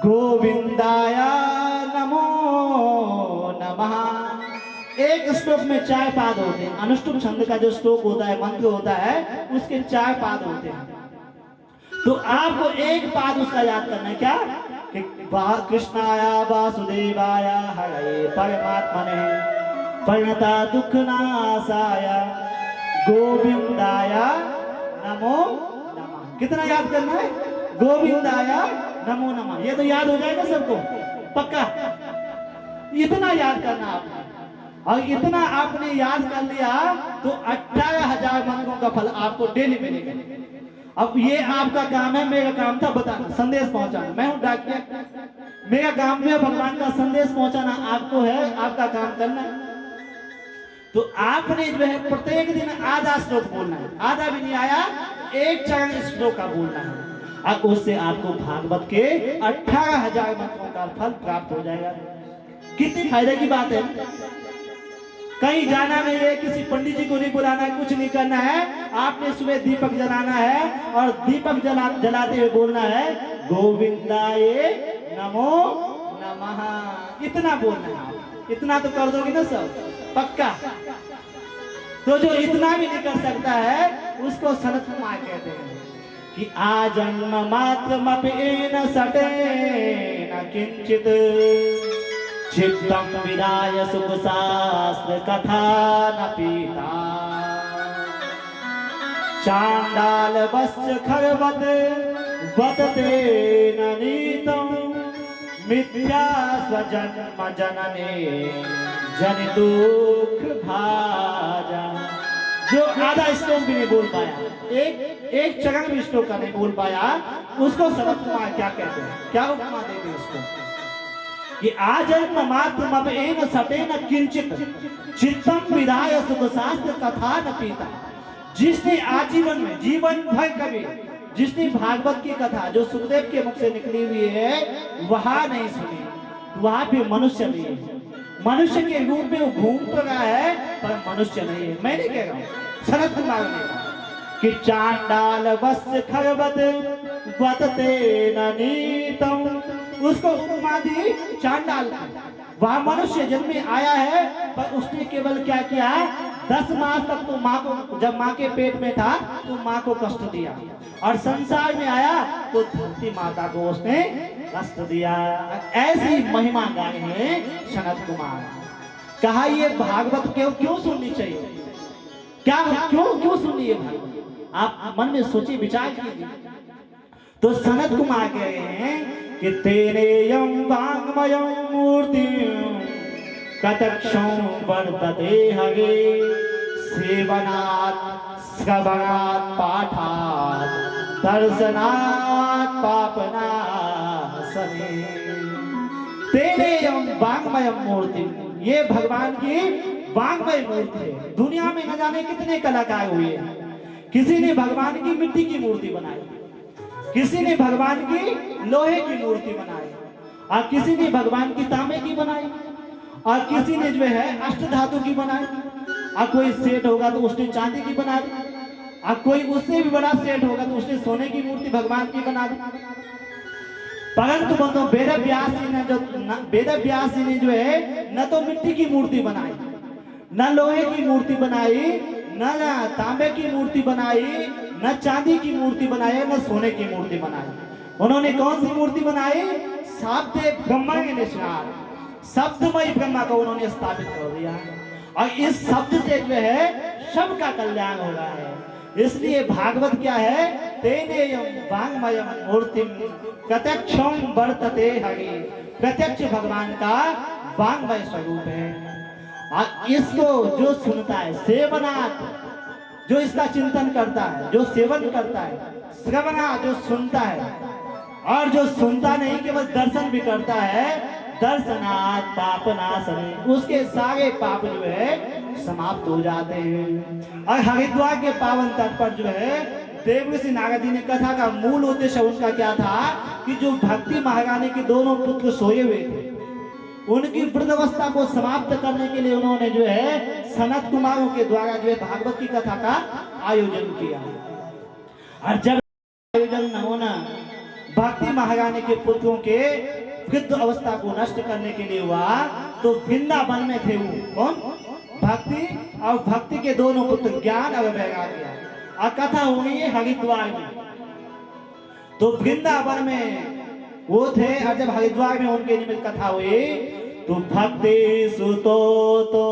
गोविंदाय नमो नमः। एक श्लोक में 4 पाद होते हैं। अनुष्टुप छंद का जो श्लोक होता है, मंत्र होता है, उसके 4 पाद होते हैं। तो आपको एक पाद उसका याद करना है। क्या? कि कृष्णाय वासुदेवाय हरे परमात्मने प्रणता दुःखनाशाय गोविंदाय नमो नमः। कितना याद करना है? गोविंदाय नमो नमः। ये तो याद हो जाएगा सबको, पक्का। इतना याद करना आपने, और इतना आपने याद कर लिया तो 18,000 मंत्रों का फल आपको डेली मिलेगा। अब ये आपका काम है, मेरा काम था बताना, संदेश पहुंचाना। मैं हूं डाकिया, मेरा काम जो है भगवान का संदेश पहुंचाना आपको है, आपका काम करना है। तो आपने जो है प्रत्येक दिन आधा श्लोक बोलना है, आधा भी नहीं आया, एक चरण श्लोक का बोलना है। अब उससे आपको भागवत के 18,000 मंत्रों का फल प्राप्त हो जाएगा। कितनी फायदे की बात है। कहीं जाना नहीं है, किसी पंडित जी को नहीं बुलाना है, कुछ नहीं करना है। आपने सुबह दीपक जलाना है और दीपक जलाते हुए बोलना है गोविंदाय नमो नमः। इतना बोलना है। इतना तो कर दोगे ना सब, पक्का। तो जो इतना भी नहीं कर सकता है उसको सनत कुमार कहते हैं कि आजन्म मात्रमपेन सटेन किंचित चित्तं विदाय सुख शास्त्र कथा न पीता चांडाल वश्य खरवत वदते न नीतं मिथ्या स्वजन्म जनने जन दुख भाजा। जो आधा श्लोक भी नहीं बोल पाया, एक चरण भी श्लोक का नहीं बोल पाया, उसको सनत कुमार क्या कहते हैं, क्या उपमा देंगे उसको? कि आजन्म मात्र मपेन सटेन किंचित चित्तम विधाय सुख शास्त्र कथा न पीता। जिसने आजीवन में जीवन भर कभी जिसने भागवत की कथा जो सुखदेव के मुख से निकली हुई है वहां नहीं सुनी, वहां पे मनुष्य नहीं है। मनुष्य के रूप में वो घूम तो रहा है पर मनुष्य नहीं है। मैं नहीं कह रहा हूं, सनत कुमार ने कहा कि चांडाल वस्य खरबत वतते न नीतम, उसको उपमा दी चांडाल की। वह मनुष्य जन्म में आया है पर उसने केवल क्या किया, 10 मास तक तो माँ को, जब माँ के पेट में था तो माँ को कष्ट दिया, और संसार में आया तो धरती माता को उसने कष्ट दिया। ऐसी महिमा गाई है सनत कुमार। कहा ये भागवत क्यों सुननी चाहिए, क्या क्यों सुनिए भागवत, आप मन में सोचिए विचार कीजिए। तो सनत कुमार कह रहे हैं कि तेरे यम वांगमयम मूर्ति कटक्षं वर्तते हरे सेवनात् श्रवणात् पाठात् दर्शनात् पापनाशने। तेरे यम वांगमयम मूर्ति, ये भगवान की वांगमय मूर्ति है। दुनिया में न जाने कितने कलाकार हुए हैं। किसी ने भगवान की मिट्टी की मूर्ति बनाई, किसी ने भगवान की लोहे की मूर्ति बनाई, और किसी ने भगवान की तांबे की बनाई, और किसी ने जो है अष्ट धातु की बनाई, और कोई सेठ होगा तो उसने चांदी की बना दी, और कोई उससे भी बड़ा सेठ होगा तो उसने सोने की मूर्ति भगवान की बना दी। परंतु बंधु वेद व्यास जी ने जो है न तो मिट्टी की मूर्ति बनाई, न लोहे की मूर्ति बनाई, न तांबे की मूर्ति बनाई, न चांदी की मूर्ति बनाई, न सोने की मूर्ति बनाई। उन्होंने कौन सी मूर्ति बनाई, शब्द ब्रह्मा के निशान, शब्दमय ब्रह्मा को उन्होंने स्थापित कर दिया, और इस शब्द से जो है सबका कल्याण हो रहा है। इसलिए भागवत क्या है, तेनेयम वांगमयम मूर्तिम प्रत्यक्षम वर्तते हरि, प्रत्यक्ष भगवान का वांगमय स्वरूप है। और इसको जो सुनता है, सेवनात् जो इसका चिंतन करता है, जो सेवन करता है, श्रवणा जो सुनता है, और जो सुनता नहीं केवल दर्शन भी करता है, दर्शनात् पापनाशने, उसके सारे पाप जो है समाप्त हो जाते हैं। और हरिद्वार के पावन तट पर जो है देवऋषि नारद जी ने कथा का मूल उद्देश्य उनका क्या था कि जो भक्ति महारानी के दोनों पुत्र सोए हुए थे उनकी वृद्धावस्था को समाप्त करने के लिए उन्होंने जो है सनत कुमारों के द्वारा जो है भागवत की कथा का आयोजन किया। और जब आयोजन न होना भक्ति महारानी के पुत्रों के वृद्ध अवस्था को नष्ट करने के लिए हुआ, तो वृंदावन में थे वो कौन, भक्ति, और भक्ति के दोनों पुत्र ज्ञान और वैराग्य, और कथा हुई है हरिद्वार में। तो वृंदावन में वो थे, और जब हरिद्वार में उनके निमित्त कथा हुई तो भक्ति सुतो तो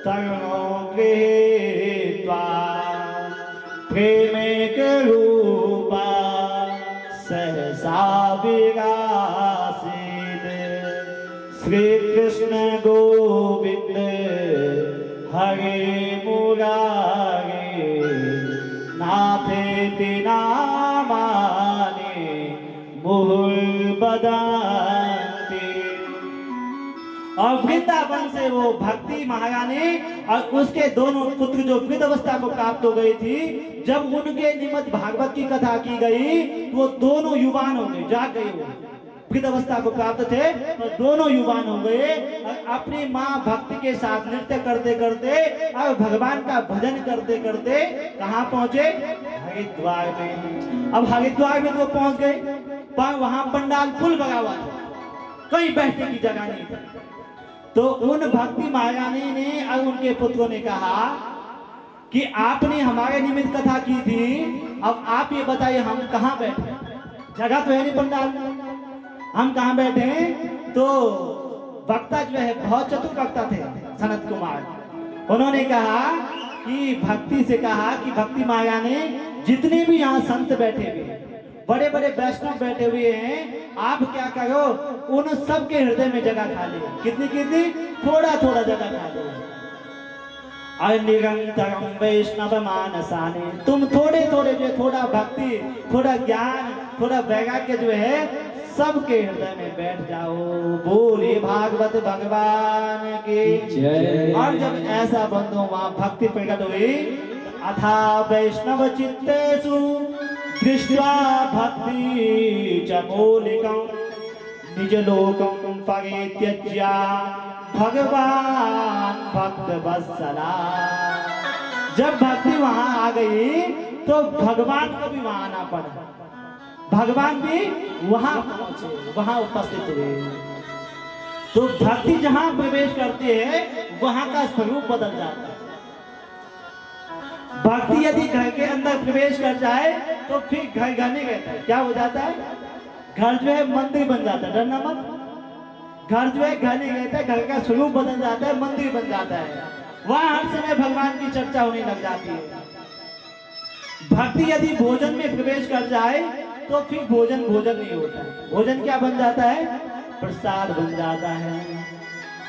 तरुणों गृहीत्वा प्रेमे के रूपा सहसा विरासित श्री कृष्ण गोविंद हरे मुरारे नाथे नामाने बदाते। और वृंदावन से वो भक्ति महारानी और उसके दोनों पुत्र जो वृद्ध अवस्था को प्राप्त हो गई थी, जब उनके निमित्त भागवत की कथा की गई तो वो दोनों युवान हो गए, जाग गए। वो वृद्ध अवस्था को प्राप्त थे तो दोनों युवान हो गए, और अपनी माँ भक्ति के साथ नृत्य करते करते और भगवान का भजन करते करते कहाँ पहुंचे, हरिद्वार में। अब हरिद्वार में तो पहुंच गए, पर वहां पंडाल फुल भरा हुआ था, कहीं बैठने की जगह नहीं थी। तो उन भक्ति महारानी ने और उनके पुत्रों ने कहा कि आपने हमारे निमित्त कथा की थी, अब आप ये बताइए हम कहाँ बैठे, जगह तो है नहीं पंडाल में, हम कहाँ बैठे। तो वक्ता जो है बहुत चतुर वक्ता थे सनत कुमार, उन्होंने कहा कि भक्ति से कहा कि भक्ति महारानी जितने भी यहाँ संत बैठे हुए बड़े बड़े वैष्णव बैठे हुए हैं, आप क्या करो उन सब के हृदय में जगह खा ले, कितनी कितनी, थोड़ा थोड़ा जगह खा ले। और निरंतरम वैष्णव मानसाने, तुम थोड़े थोड़े जो थोड़ा भक्ति, थोड़ा ज्ञान, थोड़ा वैराग्य जो है सबके हृदय में बैठ जाओ। बोलिए भागवत भगवान की जय। और जब ऐसा बंधु वहां भक्ति प्रकट हुई, अथा वैष्णव चित्तेषु दृष्ट्वा भक्ति च मूलिकं निज लोकं परित्यज्य भगवान भक्त वत्सला। जब भक्ति वहां आ गई तो भगवान को भी वहां आना पड़ा, भगवान भी वहां पहुंचे, वहां उपस्थित हुए। तो भक्ति जहां प्रवेश करती है वहां का स्वरूप बदल जाता है। भक्ति यदि घर के अंदर प्रवेश कर जाए तो फिर घर घर नहीं रहता है, क्या हो जाता है? घर जो है मंदिर बन जाता है। डरना मत, घर जो है घर नहीं रहता है, घर का स्वरूप बदल जाता है, मंदिर बन जाता है। वहां हर समय भगवान की चर्चा होने लग जाती है। भक्ति यदि भोजन में प्रवेश कर जाए तो फिर भोजन भोजन नहीं होता है, भोजन क्या बन जाता है? प्रसाद बन जाता है।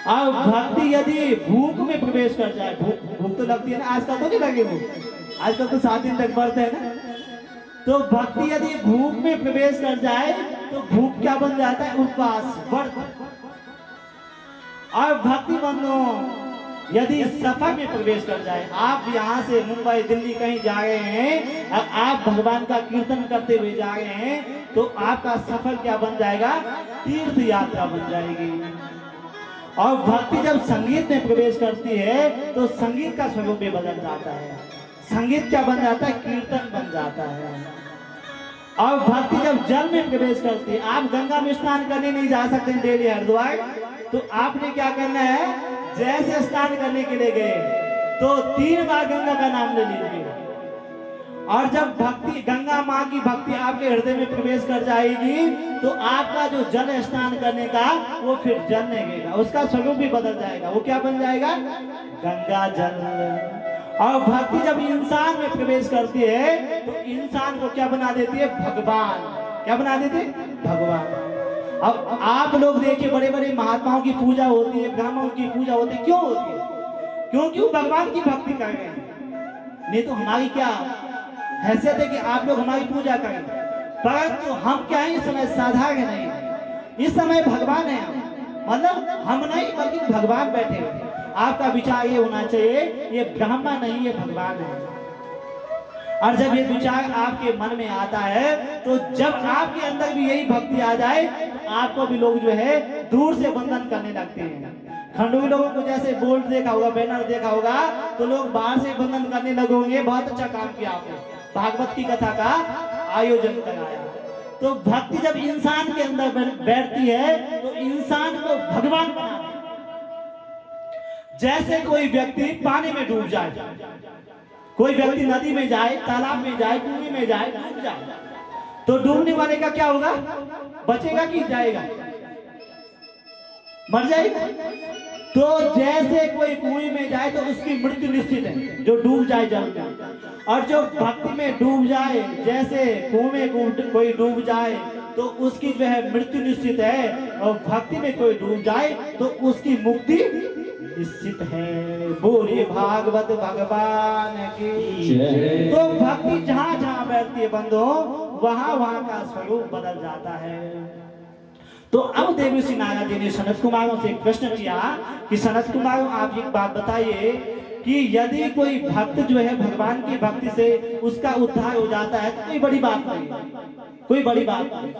और भक्ति यदि भूख में प्रवेश कर जाए, भूख तो लगती है ना, आजकल तो नहीं लगे भूख, आजकल तो 7 दिन तक बढ़ते हैं ना। तो भक्ति यदि भूख में प्रवेश कर जाए तो भूख क्या बन जाता है? उपवास, व्रत। और भक्ति बंधु यदि सफर में प्रवेश कर जाए, आप यहाँ से मुंबई दिल्ली कहीं जा रहे हैं और आप भगवान का कीर्तन करते हुए जा रहे हैं, तो आपका सफर क्या बन जाएगा? तीर्थ यात्रा बन जाएगी। और भक्ति जब संगीत में प्रवेश करती है तो संगीत का स्वरूप भी बदल जाता है। संगीत क्या बन जाता है? कीर्तन बन जाता है। और भक्ति जब जल में प्रवेश करती है, आप गंगा में स्नान करने नहीं जा सकते डेली हरिद्वार, तो आपने क्या करना है? जैसे स्नान करने के लिए गए तो 3 बार गंगा का नाम ले लीजिए। और जब भक्ति, गंगा माँ की भक्ति आपके हृदय में प्रवेश कर जाएगी तो आपका जो जल स्नान करने का वो फिर जल नहीं रहेगा, उसका स्वरूप भी बदल जाएगा। वो क्या बन जाएगा? गंगा जल। और भक्ति जब इंसान में प्रवेश करती है तो इंसान को क्या बना देती है? भगवान। क्या बना देती है? भगवान। अब आप लोग देखिए, बड़े बड़े महात्माओं की पूजा होती है, ब्राह्मणों की पूजा होती है, क्यों होती है? क्योंकि वो भगवान की भक्ति कर रहे हैं। नहीं तो हमारी क्या हैसियत है कि आप लोग हमारी पूजा करें? परंतु हम क्या है, इस समय साधारण नहीं, इस समय भगवान है। मतलब हम नहीं बल्कि भगवान बैठे हैं। आपका विचार ये होना चाहिए, ये ब्रह्मा नहीं, ये भगवान है। और जब ये विचार आपके मन में आता है तो जब आपके अंदर भी यही भक्ति आ जाए तो आपको भी लोग जो है दूर से वंदन करने लगते हैं। खंडोई लोगों को जैसे बोर्ड देखा होगा, बैनर देखा होगा, तो लोग बाहर से वंदन करने लगोगे, बहुत अच्छा काम किया आपने, भागवत की कथा का आयोजन कराया। तो भक्ति जब इंसान के अंदर बैठती है तो इंसान को भगवान बनाती है। जैसे कोई व्यक्ति पानी में डूब जाए, कोई व्यक्ति नदी में जाए, तालाब में जाए, कुएं में जाए, डूब जाए, तो डूबने वाले का क्या होगा? बचेगा कि जाएगा? मर जाएगा। तो जैसे कोई कुएं में जाए तो उसकी मृत्यु निश्चित है, जो डूब जाए जल में। और जो भक्ति में डूब जाए, जैसे कुएं में कोई डूब जाए तो उसकी जो है मृत्यु निश्चित है, और भक्ति में कोई डूब जाए तो उसकी मुक्ति निश्चित है। बोलिए भागवत भगवान की। तो भक्ति जहां जहां बैठती है बंधु, वहां वहां का स्वरूप बदल जाता है। तो अब देवर्षि नारद जी ने सनत कुमारों से एक प्रश्न किया कि सनत कुमारों, आप एक बात बताइए कि यदि कोई भक्त जो है भगवान की भक्ति से उसका उद्धार हो जाता है तो कोई बड़ी बात नहीं, कोई बड़ी बात नहीं।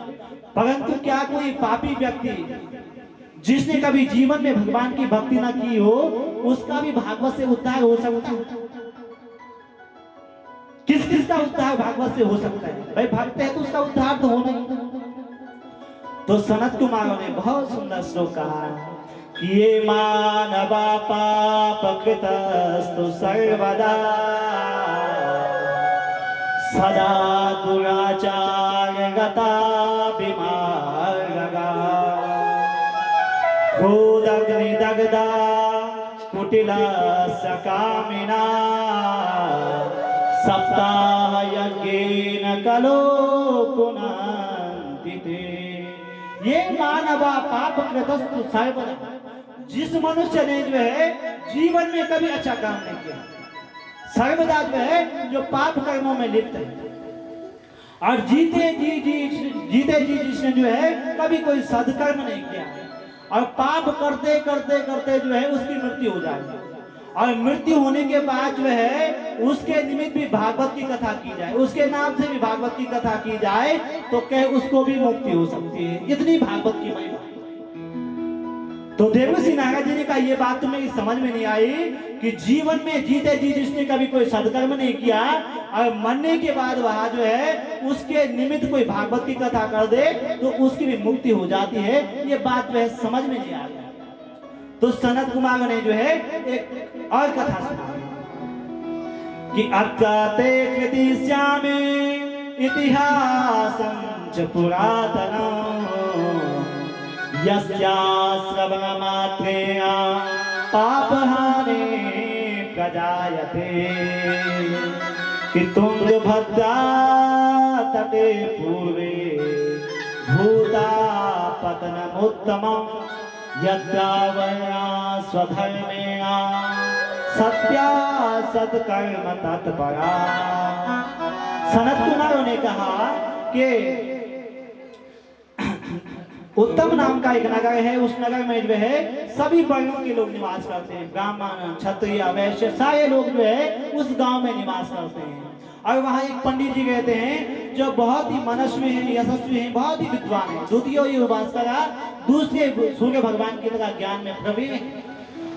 परंतु क्या कोई पापी व्यक्ति जिसने कभी जीवन में भगवान की भक्ति ना की हो, उसका भी भागवत से उद्धार हो सकता है? किस किस का उद्धार भागवत से हो सकता है? भाई भक्त है तो उसका उद्धार तो होना ही। तो सनत कुमारों ने बहुत सुंदर श्लोक कहा कि ये मानवा पाप कृतस्तु सर्वदा सदा दुराचार गता विमार्गा क्रोधग्नि दग्धा कुटिला सकामिना सप्ताह यज्ञेन कलो पुनन्ति ते। ये मानवा पाप कृतस्तु सर्वदा, जिस मनुष्य ने जो है जीवन में कभी अच्छा काम नहीं किया, सर्वदा जो है जो पाप कर्मों में लिप्त है, और जीते जी जिसने जो है कभी कोई सदकर्म नहीं किया और पाप करते करते करते जो है उसकी मृत्यु हो जाएगी, और मृत्यु होने के बाद जो है उसके निमित्त भी भागवत की कथा की जाए, उसके नाम से भी भागवत की कथा की जाए तो कह उसको भी मुक्ति हो सकती है। इतनी भागवत की महिमा। तो देवर्षि नारद जी ने कहा ये बात तुम्हें समझ में नहीं आई कि जीवन में जीते जी जिसने कभी कोई सदकर्म नहीं किया और मरने के बाद वहां जो है उसके निमित्त कोई भागवत की कथा कर दे तो उसकी भी मुक्ति हो जाती है। ये बात वह समझ में नहीं आ रही। तो सनत कुमार ने जो है एक और कथा सुना कि अक्काते कृतिश्यामे इतिहासं च पुरातनम् यस्या श्रवणमात्रेण पापहाने प्रजायते कि तुंगभद्रा तटे पूर्वे भूतापतनमुत्तमम् यद्रावणा स्वधर्मेण सत्या सत्कर्म तत्परा। सनत कुमार ने कहा कि उत्तम नाम का एक नगर है, उस नगर में जो है सभी वर्णों के लोग निवास करते हैं, ब्राह्मण क्षत्रिय वैश्य सारे लोग जो है उस गांव में निवास करते हैं। और वहाँ एक पंडित जी रहते हैं जो बहुत ही मनस्वी हैं, यशस्वी हैं, बहुत ही विद्वान हैं, द्वितीय उपासना दूसरे सूर्य भगवान की तरह ज्ञान में प्रवीण है।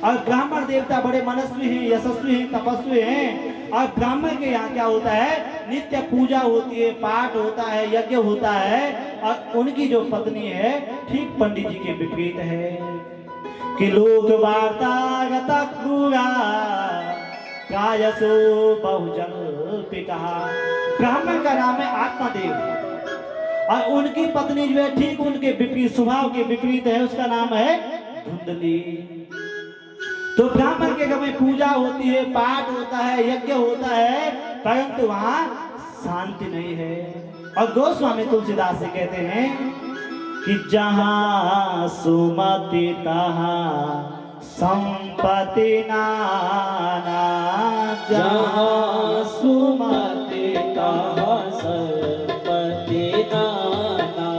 और ब्राह्मण देवता बड़े मनस्वी हैं, यशस्वी हैं, तपस्वी हैं। और ब्राह्मण के यहाँ क्या होता है, नित्य पूजा होती है, पाठ होता है, यज्ञ होता है। और उनकी जो पत्नी है ठीक पंडित जी के विपरीत है कि लोक वार्ता क्रूरा कायसो बहुजल्पिका। ब्राह्मण का नाम है आत्मदेव और उनकी पत्नी जो है ठीक उनके विपरीत स्वभाव के विपरीत है, उसका नाम है धुंधली। तो ब्राह्मण के घर में पूजा होती है, पाठ होता है, यज्ञ होता है, परंतु वहां शांति नहीं है। और गोस्वामी तुलसीदास से कहते हैं कि जहां सुमति तहां संपत्ति नाना, जहाँ सुमति तहाँ संपत्ति नाना,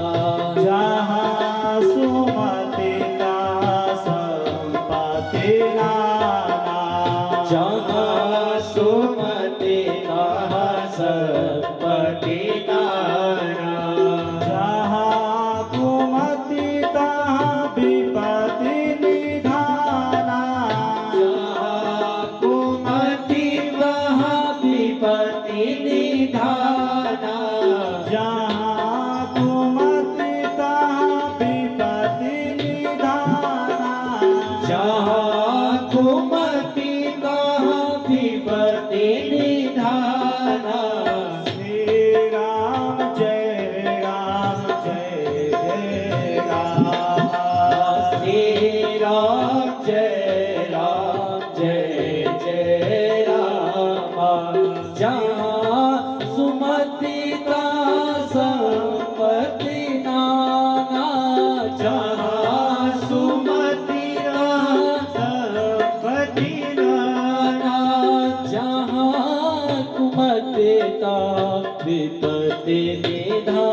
जहां सुमति तहां संपत्ति नाना, जहाँ सुमति तहाँ संपत्ति नाना, जहाँ कुमति तहाँ विपत्ति निधाना, जहाँ कुमति वहाँ विपत्ति निधाना, जहाँ कुमति तहाँ विपत्ति निधाना। जहाँ कुमति तहाँ विपत्ति निधाना। श्री राम जय राम जय जय राम। श्री राम जय राम जय जय राम। जहाँ सुमति तहाँ संपत्ति नाना, जहाँ सुमति तहाँ संपत्ति नाना, जहाँ कुमति तहाँ विपत्ति निधाना।